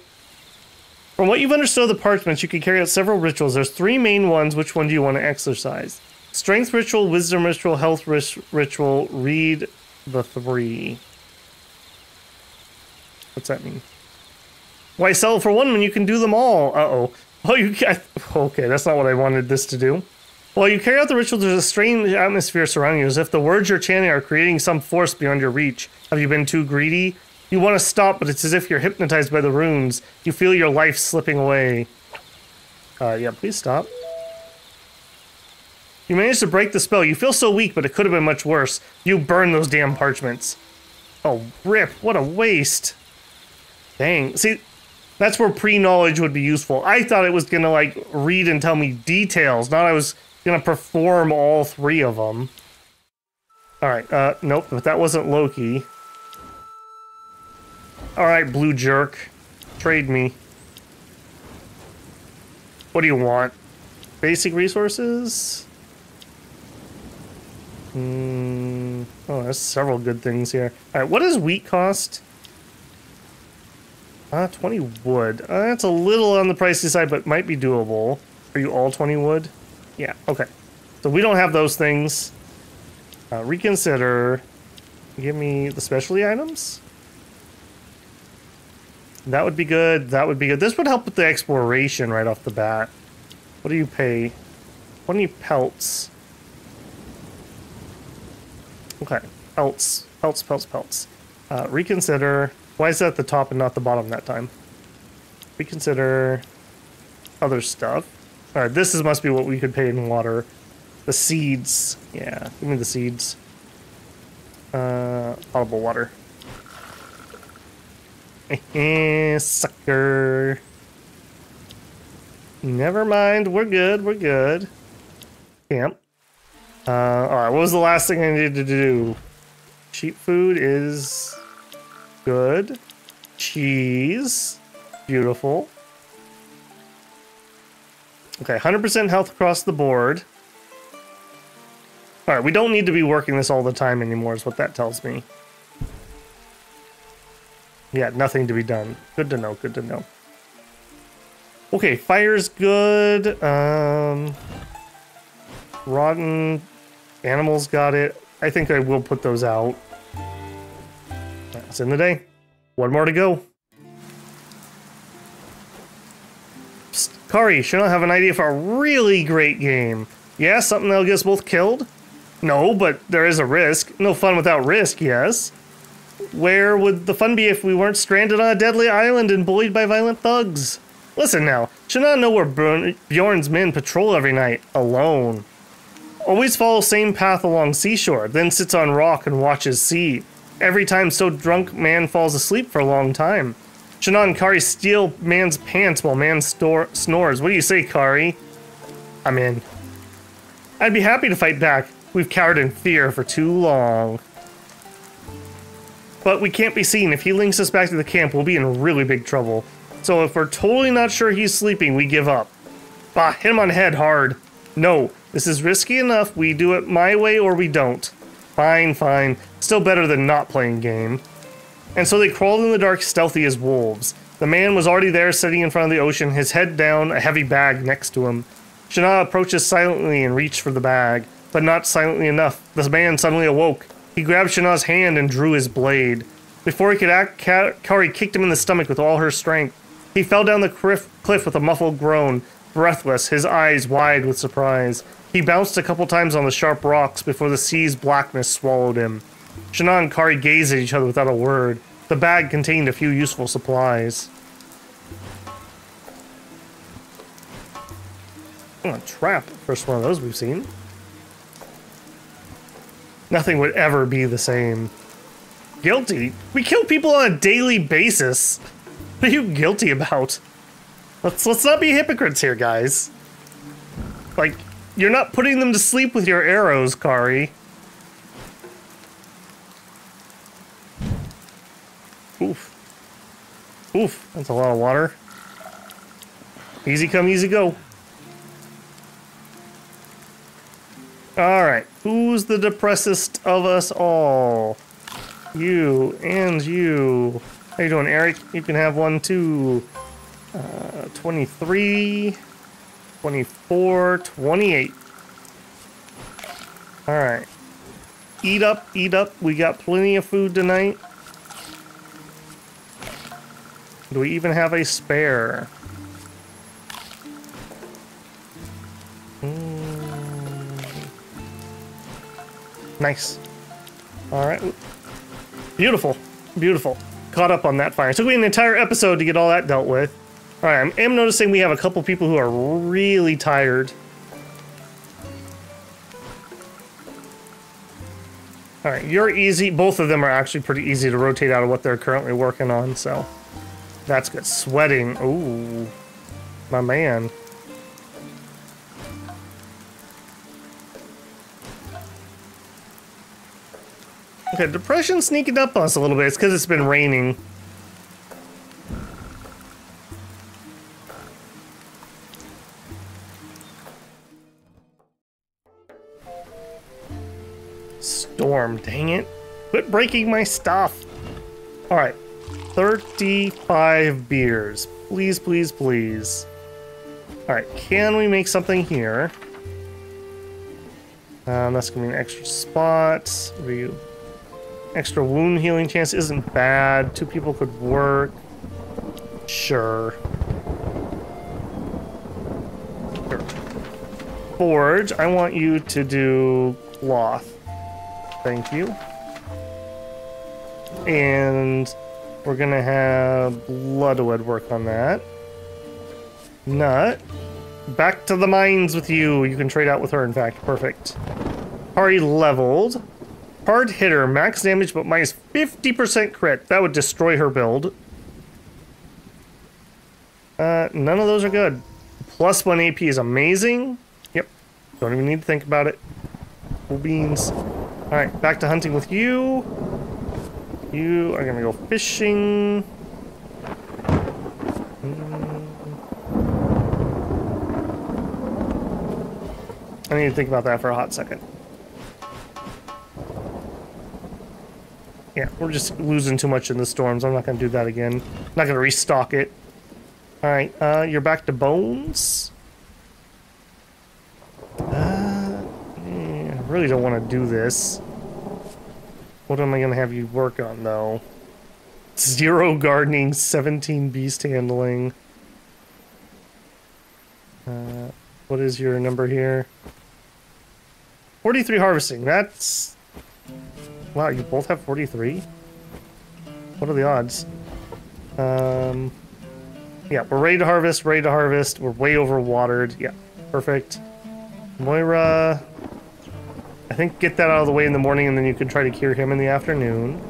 From what you've understood of the parchments, you can carry out several rituals. There's 3 main ones. Which one do you want to exercise? Strength ritual, wisdom ritual, health ritual. Read the 3. What's that mean? Why sell for one when you can do them all? Uh-oh. Oh, you can. Okay, that's not what I wanted this to do. While you carry out the ritual, there's a strange atmosphere surrounding you, as if the words you're chanting are creating some force beyond your reach. Have you been too greedy? You want to stop, but it's as if you're hypnotized by the runes. You feel your life slipping away. Yeah, please stop. You managed to break the spell. You feel so weak, but it could have been much worse. You burn those damn parchments. Oh, rip. What a waste. Dang. See, that's where pre-knowledge would be useful. I thought it was going to, like, read and tell me details, not I was going to perform all 3 of them. Alright, nope, but that wasn't Loki. Alright, blue jerk. Trade me. What do you want? Basic resources? Oh, there's several good things here. Alright, what does wheat cost? 20 wood. That's a little on the pricey side, but might be doable. Are you all 20 wood? Yeah, okay. So we don't have those things. Reconsider. Give me the specialty items. That would be good. That would be good. This would help with the exploration right off the bat. What do you pay? 20 pelts. Okay, pelts. Reconsider. Why is that at the top and not the bottom that time? Reconsider other stuff. All right, this must be what we could pay in water. The seeds. Yeah, give me the seeds. Potable water. Sucker. Never mind, we're good. Camp. Alright, what was the last thing I needed to do? Sheep food is good. Cheese. Beautiful. Okay, 100% health across the board. Alright, we don't need to be working this all the time anymore is what that tells me. Yeah, nothing to be done. Good to know, good to know. Okay, fire's good. Rotten animals got it. I think I will put those out. That's in the day. One more to go. Psst, Kari, should I have an idea for a really great game? Yeah, something that'll get us both killed? No, but there is a risk. No fun without risk, yes. Where would the fun be if we weren't stranded on a deadly island and bullied by violent thugs? Listen now, should not know where Bjorn's men patrol every night, alone. Always follow same path along seashore, then sits on rock and watches sea. Every time so drunk man falls asleep for a long time. Shannon and Kari steal man's pants while man snores. What do you say, Kari? I'm in. I'd be happy to fight back. We've cowered in fear for too long. But we can't be seen. If he links us back to the camp, we'll be in really big trouble. So if we're totally not sure he's sleeping, we give up. Bah, hit him on the head hard. No, this is risky enough. We do it my way or we don't. Fine, fine. Still better than not playing game. And so they crawled in the dark, stealthy as wolves. The man was already there, sitting in front of the ocean, his head down, a heavy bag next to him. Shana approaches silently and reached for the bag, but not silently enough. The man suddenly awoke. He grabbed Shana's hand and drew his blade. Before he could act, Kari kicked him in the stomach with all her strength. He fell down the cliff with a muffled groan, breathless, his eyes wide with surprise. He bounced a couple times on the sharp rocks before the sea's blackness swallowed him. Shana and Kari gazed at each other without a word. The bag contained a few useful supplies. Oh, a trap. First one of those we've seen. Nothing would ever be the same. Guilty? We kill people on a daily basis. What are you guilty about? Let's not be hypocrites here, guys. Like, you're not putting them to sleep with your arrows, Kari. Oof. Oof, that's a lot of water. Easy come, easy go. Alright, who's the depressest of us all? You and you. How you doing, Eric? You can have one too. 23, 24, 28. Alright. Eat up, eat up. We got plenty of food tonight. Do we even have a spare? Nice. Alright. Beautiful. Beautiful. Caught up on that fire. It took me an entire episode to get all that dealt with. Alright, I am noticing we have a couple people who are really tired. Alright, you're easy. Both of them are actually pretty easy to rotate out of what they're currently working on, so... That's good. Sweating. Ooh. My man. Okay, depression sneaking up on us a little bit. It's because it's been raining. Storm, dang it. Quit breaking my stuff. Alright. 35 beers. Please, please, please. Alright, can we make something here? That's gonna be an extra spot. Extra wound healing chance isn't bad. 2 people could work. Sure. Forge, I want you to do cloth. Thank you. And we're gonna have Bloodwood work on that. Nut. Back to the mines with you. You can trade out with her, in fact. Perfect. Already leveled. Hard hitter, max damage, but minus 50% crit. That would destroy her build. None of those are good. Plus 1 AP is amazing. Yep. Don't even need to think about it. Cool beans. Alright, back to hunting with you. You are gonna go fishing. I need to think about that for a hot second. Yeah, we're just losing too much in the storms. I'm not going to do that again. I'm not going to restock it. Alright, you're back to bones. I really don't want to do this. What am I going to have you work on, though? 0 gardening, 17 beast handling. What is your number here? 43 harvesting. That's... Wow, you both have 43? What are the odds? Yeah, we're ready to harvest, ready to harvest. We're way overwatered. Yeah, perfect. Moira, I think get that out of the way in the morning and then you can try to cure him in the afternoon.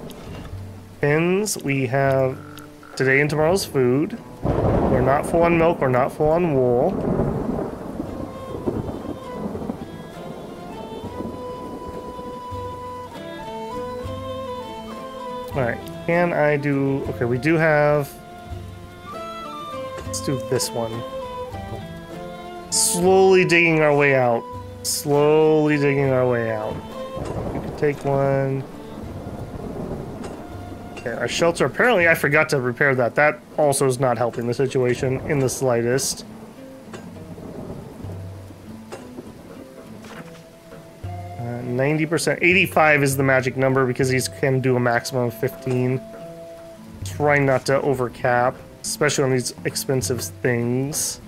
Pins, we have today and tomorrow's food. We're not full on milk, we're not full on wool. Alright, can I do... Okay, we do have... Let's do this one. Slowly digging our way out. Slowly digging our way out. You can take one. Okay, our shelter... Apparently I forgot to repair that. That also is not helping the situation in the slightest. Uh, 90%. 85 is the magic number because he can do a maximum of 15. Trying not to overcap, especially on these expensive things.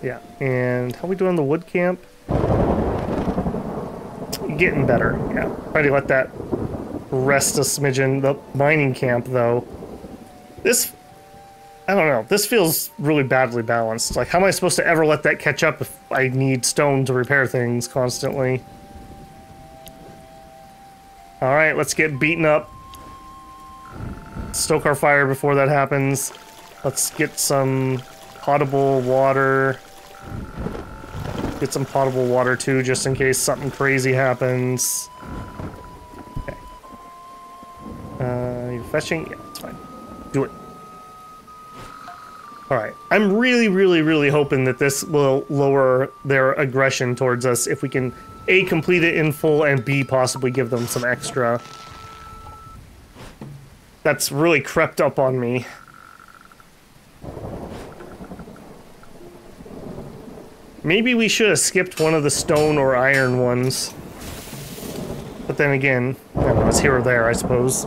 Yeah, and how we doing the wood camp? Getting better, yeah. Try to let that rest a smidgen. The mining camp, though. This, I don't know, this feels really badly balanced. Like, how am I supposed to ever let that catch up if I need stone to repair things constantly? Alright, let's get beaten up. Stoke our fire before that happens. Let's get some potable water. Get some potable water too, just in case something crazy happens. Okay. You fetching? Yeah, it's fine. Do it. Alright. I'm really hoping that this will lower their aggression towards us if we can A, complete it in full, and B, possibly give them some extra. That's really crept up on me. Maybe we should have skipped one of the stone or iron ones. But then again, I don't know, it's here or there, I suppose.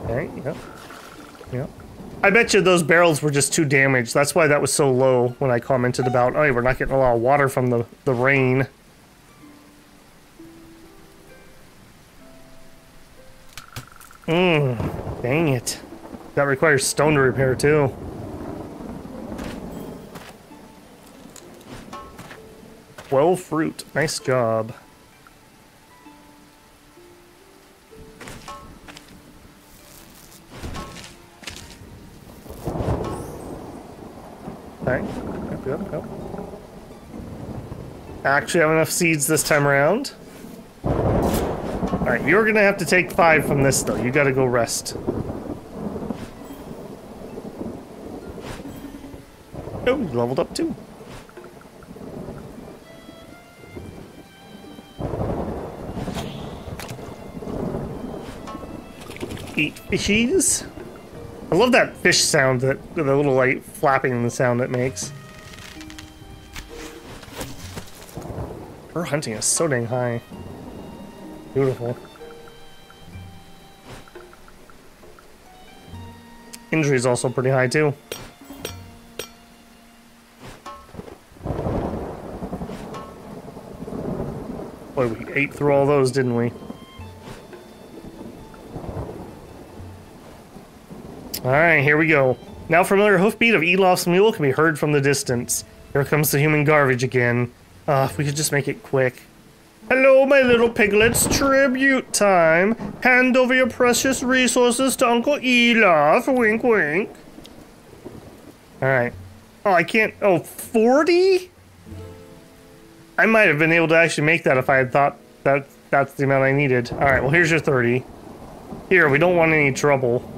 Okay, yep. Yep. I bet you those barrels were just too damaged. That's why that was so low when I commented about, oh, we're not getting a lot of water from the rain. Dang it. That requires stone to repair, too. Well, fruit. Nice job. Alright. Yep. Actually have enough seeds this time around. Alright, you're gonna have to take 5 from this, though. You gotta go rest. Oh, you leveled up, too. Eat fishies. I love that fish sound, the little, like, flapping the sound it makes. Her hunting is so dang high. Beautiful. Injury is also pretty high too. Boy, we ate through all those, didn't we? Alright, here we go. Now familiar hoofbeat of Elof's mule can be heard from the distance. Here comes the human garbage again. If we could just make it quick. Hello, my little piglets. Tribute time. Hand over your precious resources to Uncle Elof. Wink, wink. Alright. Oh, I can't... Oh, 40? I might have been able to actually make that if I had thought that that's the amount I needed. Alright, well, here's your 30. Here, we don't want any trouble.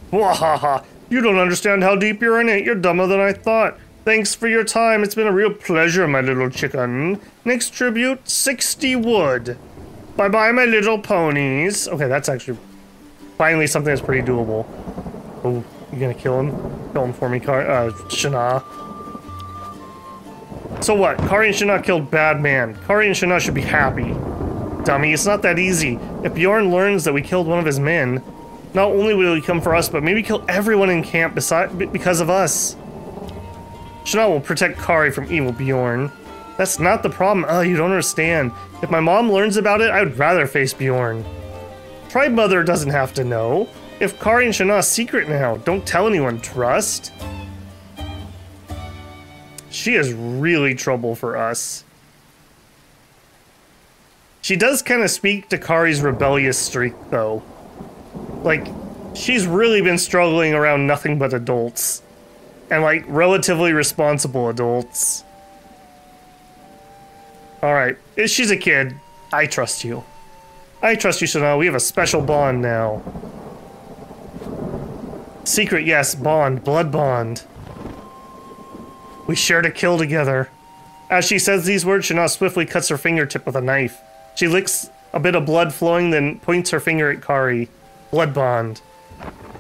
Wahaha! You don't understand how deep you're in it. You're dumber than I thought. Thanks for your time. It's been a real pleasure, my little chicken. Next tribute, 60 wood. Bye-bye, my little ponies. Okay, that's actually finally something that's pretty doable. Oh, you gonna kill him? Kill him for me, Shana. So what? Kari and Shana killed Bad Man. Kari and Shana should be happy. Dummy, it's not that easy. If Bjorn learns that we killed one of his men, not only will he come for us, but maybe kill everyone in camp because of us. Shana will protect Kari from evil Bjorn. That's not the problem. Oh, you don't understand. If my mom learns about it, I would rather face Bjorn. Tribe Mother doesn't have to know. If Kari and Shana's secret now, don't tell anyone, trust. She is really trouble for us. She does kind of speak to Kari's rebellious streak, though. Like, she's really been struggling around nothing but adults. And, like, relatively responsible adults. Alright, she's a kid. I trust you. I trust you, Shana. We have a special bond now. Secret, yes. Bond. Blood bond. We shared a kill together. As she says these words, Shana swiftly cuts her fingertip with a knife. She licks a bit of blood flowing, then points her finger at Kari. Blood bond.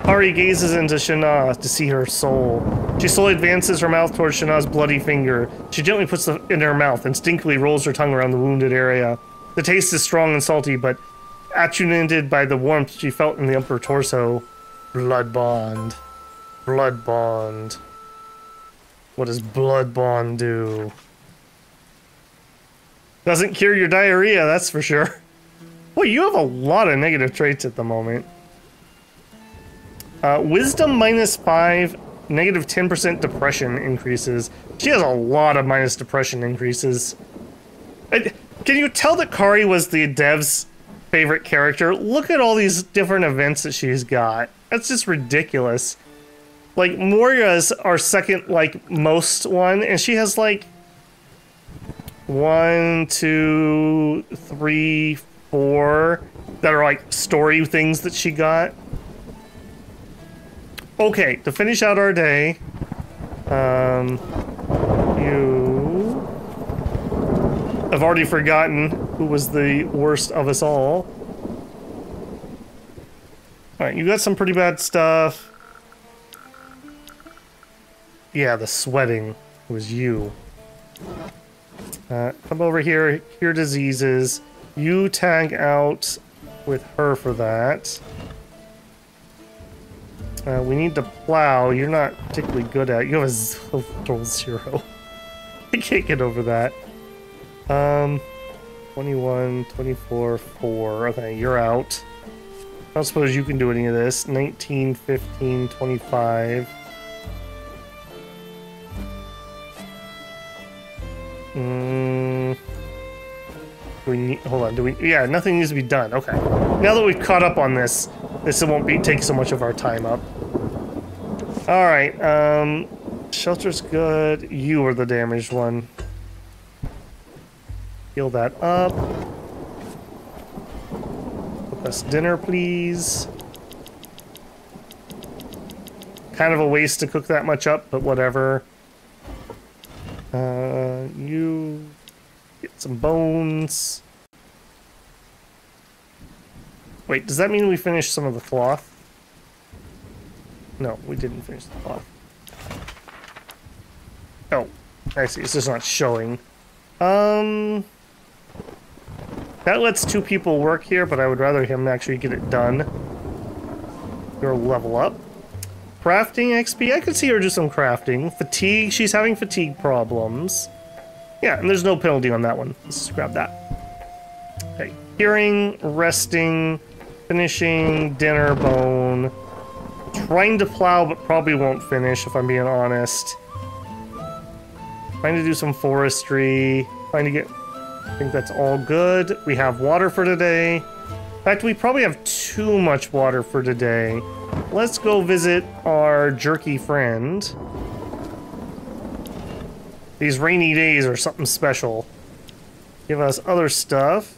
Kari gazes into Shana to see her soul. She slowly advances her mouth towards Shana's bloody finger. She gently puts it in her mouth, instinctively rolls her tongue around the wounded area. The taste is strong and salty, but attenuated by the warmth she felt in the upper torso. Blood bond. Blood bond. What does blood bond do? Doesn't cure your diarrhea, that's for sure. Boy, you have a lot of negative traits at the moment. Wisdom -5, negative 10% depression increases. She has a lot of minus depression increases. Can you tell that Kari was the dev's favorite character? Look at all these different events that she's got. That's just ridiculous. Like, Moria's our second, like, most one, and she has, like, 1, 2, 3, 4 that are, like, story things that she got. Okay, to finish out our day, I've already forgotten who was the worst of us all. Alright, you got some pretty bad stuff. Yeah, the sweating was you. Come over here, cure diseases. You tag out with her for that. We need to plow. You're not particularly good at it. You have a total 0. I can't get over that. 21, 24, 4. Okay, you're out. I don't suppose you can do any of this. 19, 15, 25. Do we need, hold on, do we, yeah, nothing needs to be done. Okay. Now that we've caught up on this, this won't take so much of our time up. Alright, shelter's good. You are the damaged one. Heal that up. Cook us dinner, please. Kind of a waste to cook that much up, but whatever. You get some bones. Wait, does that mean we finished some of the cloth? No, we didn't finish the cloth. Oh, I see. It's just not showing. That lets 2 people work here, but I would rather him actually get it done. Or level up. Crafting XP, I could see her do some crafting. Fatigue, she's having fatigue problems. Yeah, and there's no penalty on that one. Let's just grab that. Okay, hearing, resting, finishing, dinner, bone. Trying to plow, but probably won't finish if I'm being honest. Trying to do some forestry. Trying to get... I think that's all good. We have water for today. In fact, we probably have too much water for today. Let's go visit our jerky friend. These rainy days are something special. Give us other stuff.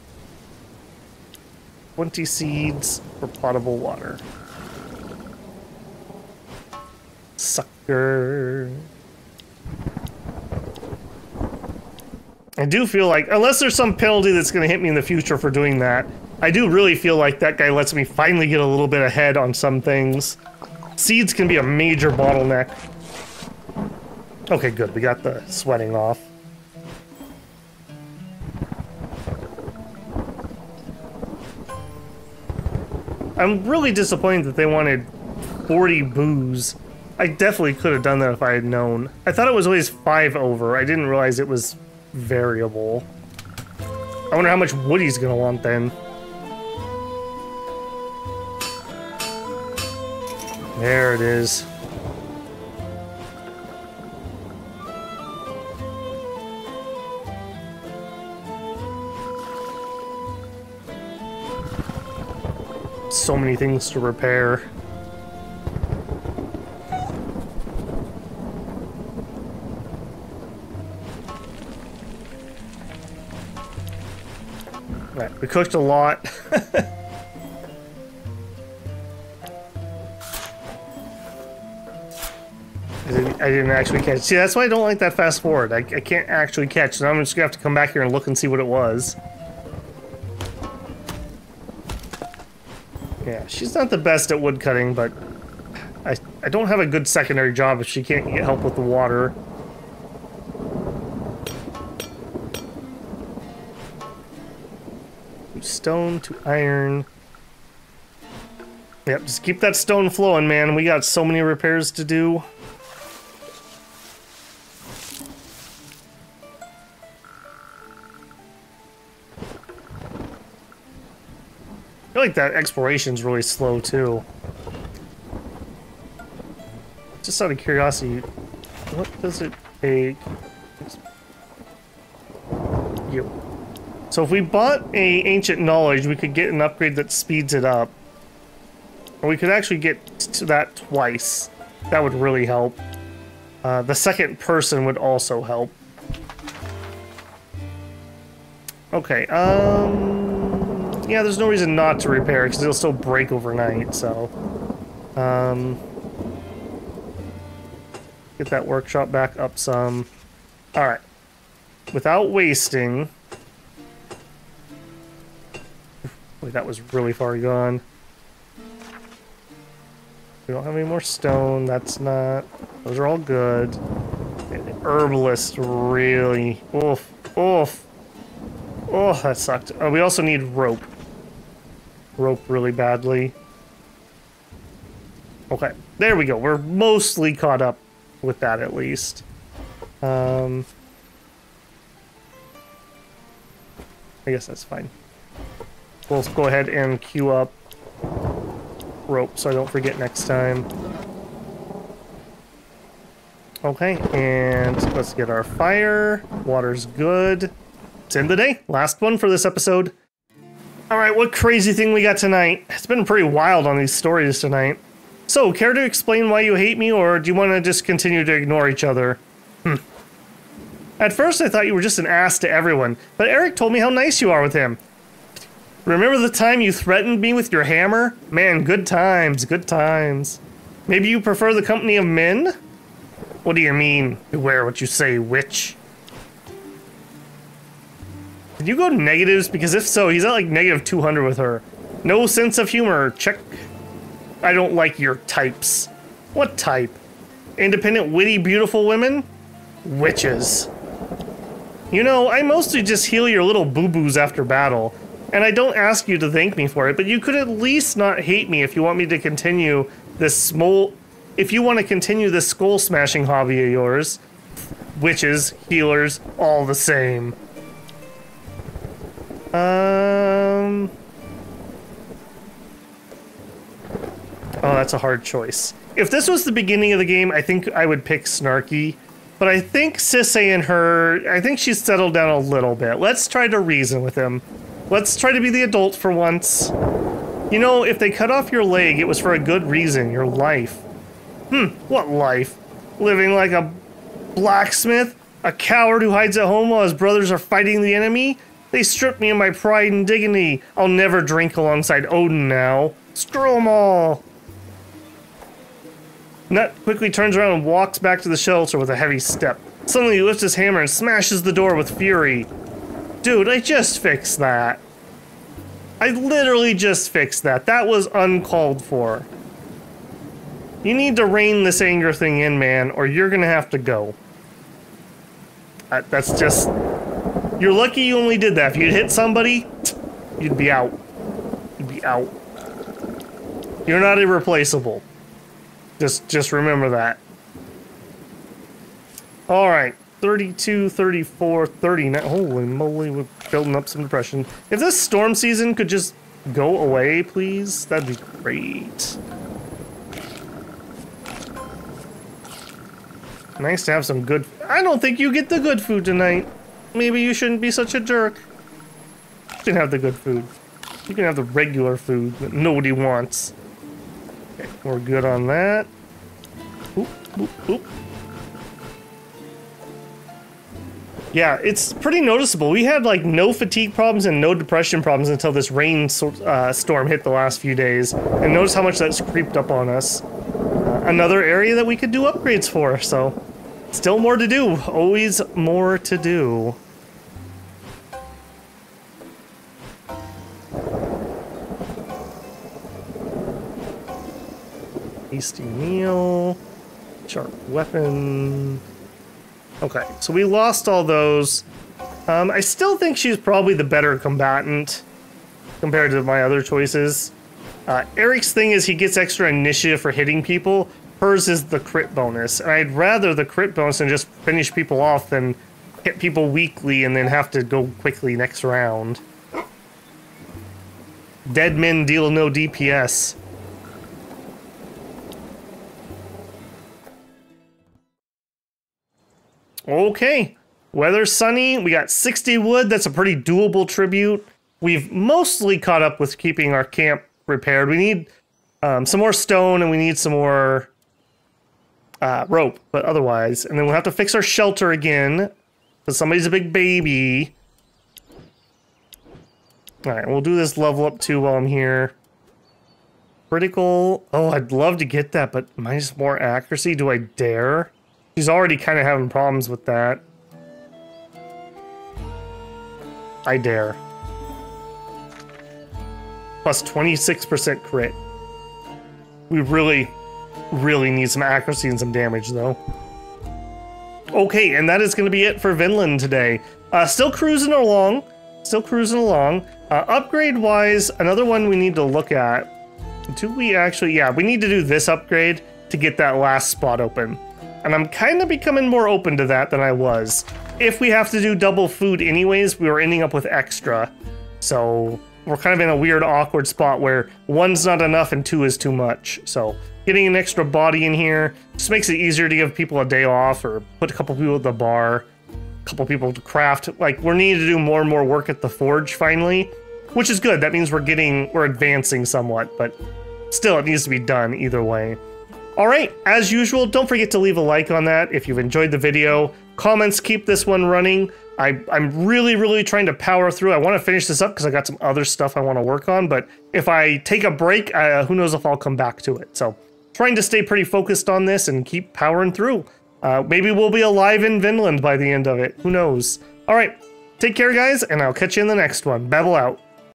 20 seeds for potable water. Sucker. I do feel like, unless there's some penalty that's going to hit me in the future for doing that, I do really feel like that guy lets me finally get a little bit ahead on some things. Seeds can be a major bottleneck. Okay, good. We got the sweating off. I'm really disappointed that they wanted 40 booze. I definitely could have done that if I had known. I thought it was always 5 over. I didn't realize it was variable. I wonder how much wood he's gonna want then. There it is. So many things to repair. Right, we cooked a lot. I didn't actually catch. See, that's why I don't like that fast forward. I can't actually catch, so I'm just gonna have to come back here and look and see what it was. Yeah, she's not the best at wood cutting, but I don't have a good secondary job if she can't get help with the water. Stone to iron. Yep, just keep that stone flowing, man. We got so many repairs to do. I feel like that exploration's really slow, too. Just out of curiosity, what does it take? You. So if we bought a ancient knowledge, we could get an upgrade that speeds it up. Or we could actually get to that twice. That would really help. The second person would also help. Okay, yeah, there's no reason not to repair it, because it'll still break overnight, so... get that workshop back up some. Alright. Without wasting... Wait, that was really far gone. We don't have any more stone, that's not... Those are all good. The herbalist really... Oof. Oof. Oh, that sucked. We also need rope. Rope really badly. Okay, there we go. We're mostly caught up with that, at least. I guess that's fine. We'll go ahead and queue up rope so I don't forget next time. Okay, and let's get our fire. Water's good. It's in the day. Last one for this episode. Alright, what crazy thing we got tonight? It's been pretty wild on these stories tonight. So, care to explain why you hate me, or do you want to just continue to ignore each other? At first I thought you were just an ass to everyone, but Eric told me how nice you are with him. Remember the time you threatened me with your hammer? Man, good times, good times. Maybe you prefer the company of men? What do you mean? Beware what you say, witch. Did you go negatives? Because if so, he's at like negative 200 with her. No sense of humor. Check. I don't like your types. What type? Independent, witty, beautiful women? Witches. You know, I mostly just heal your little boo-boos after battle, and I don't ask you to thank me for it, but you could at least not hate me if you want me to continue this skull smashing hobby of yours. Witches, healers, all the same. Oh, that's a hard choice. If this was the beginning of the game, I think I would pick Snarky. But I think Sissay and her, I think she's settled down a little bit. Let's try to reason with him. Let's try to be the adult for once. You know, if they cut off your leg, it was for a good reason, your life. What life? Living like a blacksmith? A coward who hides at home while his brothers are fighting the enemy? They stripped me of my pride and dignity. I'll never drink alongside Odin now. Screw 'em all. Nut quickly turns around and walks back to the shelter with a heavy step. Suddenly he lifts his hammer and smashes the door with fury. Dude, I just fixed that. I literally just fixed that. That was uncalled for. You need to rein this anger thing in, man, or you're gonna have to go. That's just... You're lucky you only did that. If you'd hit somebody, you'd be out. You'd be out. You're not irreplaceable. Just remember that. Alright. 32, 34, 39. Holy moly, we're building up some depression. If this storm season could just go away, please, that'd be great. Nice to have some good... I don't think you get the good food tonight. Maybe you shouldn't be such a jerk. You can have the good food. You can have the regular food that nobody wants. Okay, we're good on that. Oop, oop, oop. Yeah, it's pretty noticeable. We had like no fatigue problems and no depression problems until this rain storm hit the last few days. And notice how much that's creeped up on us. Another area that we could do upgrades for, so still more to do. Always more to do. Hasty meal. Sharp weapon. Okay, so we lost all those. I still think she's probably the better combatant compared to my other choices. Eric's thing is he gets extra initiative for hitting people. Hers is the crit bonus. And I'd rather the crit bonus than just finish people off than hit people weakly and then have to go quickly next round. Dead men deal no DPS. Okay, weather's sunny. We got 60 wood. That's a pretty doable tribute. We've mostly caught up with keeping our camp repaired. We need some more stone and we need some more rope, but otherwise. And then we'll have to fix our shelter again because somebody's a big baby. All right, we'll do this level up too while I'm here. Critical. Oh, I'd love to get that, but minus more accuracy. Do I dare? She's already kind of having problems with that. I dare. Plus 26% crit. We really need some accuracy and some damage, though. Okay, and that is going to be it for Vinland today. Still cruising along. Still cruising along. Upgrade-wise, another one we need to look at. Do we actually... Yeah, we need to do this upgrade to get that last spot open. And I'm kind of becoming more open to that than I was. If we have to do double food anyways, we were ending up with extra. So we're kind of in a weird, awkward spot where one's not enough and two is too much. So getting an extra body in here just makes it easier to give people a day off or put a couple people at the bar, a couple people to craft. Like, we're needing to do more and more work at the forge finally, which is good. That means we're advancing somewhat, but still it needs to be done either way. Alright, as usual, don't forget to leave a like on that if you've enjoyed the video. Comments, keep this one running. I'm really trying to power through. I want to finish this up because I got some other stuff I want to work on, but if I take a break, who knows if I'll come back to it. So, trying to stay pretty focused on this and keep powering through. Maybe we'll be alive in Vinland by the end of it. Who knows? Alright, take care guys, and I'll catch you in the next one. Babble out.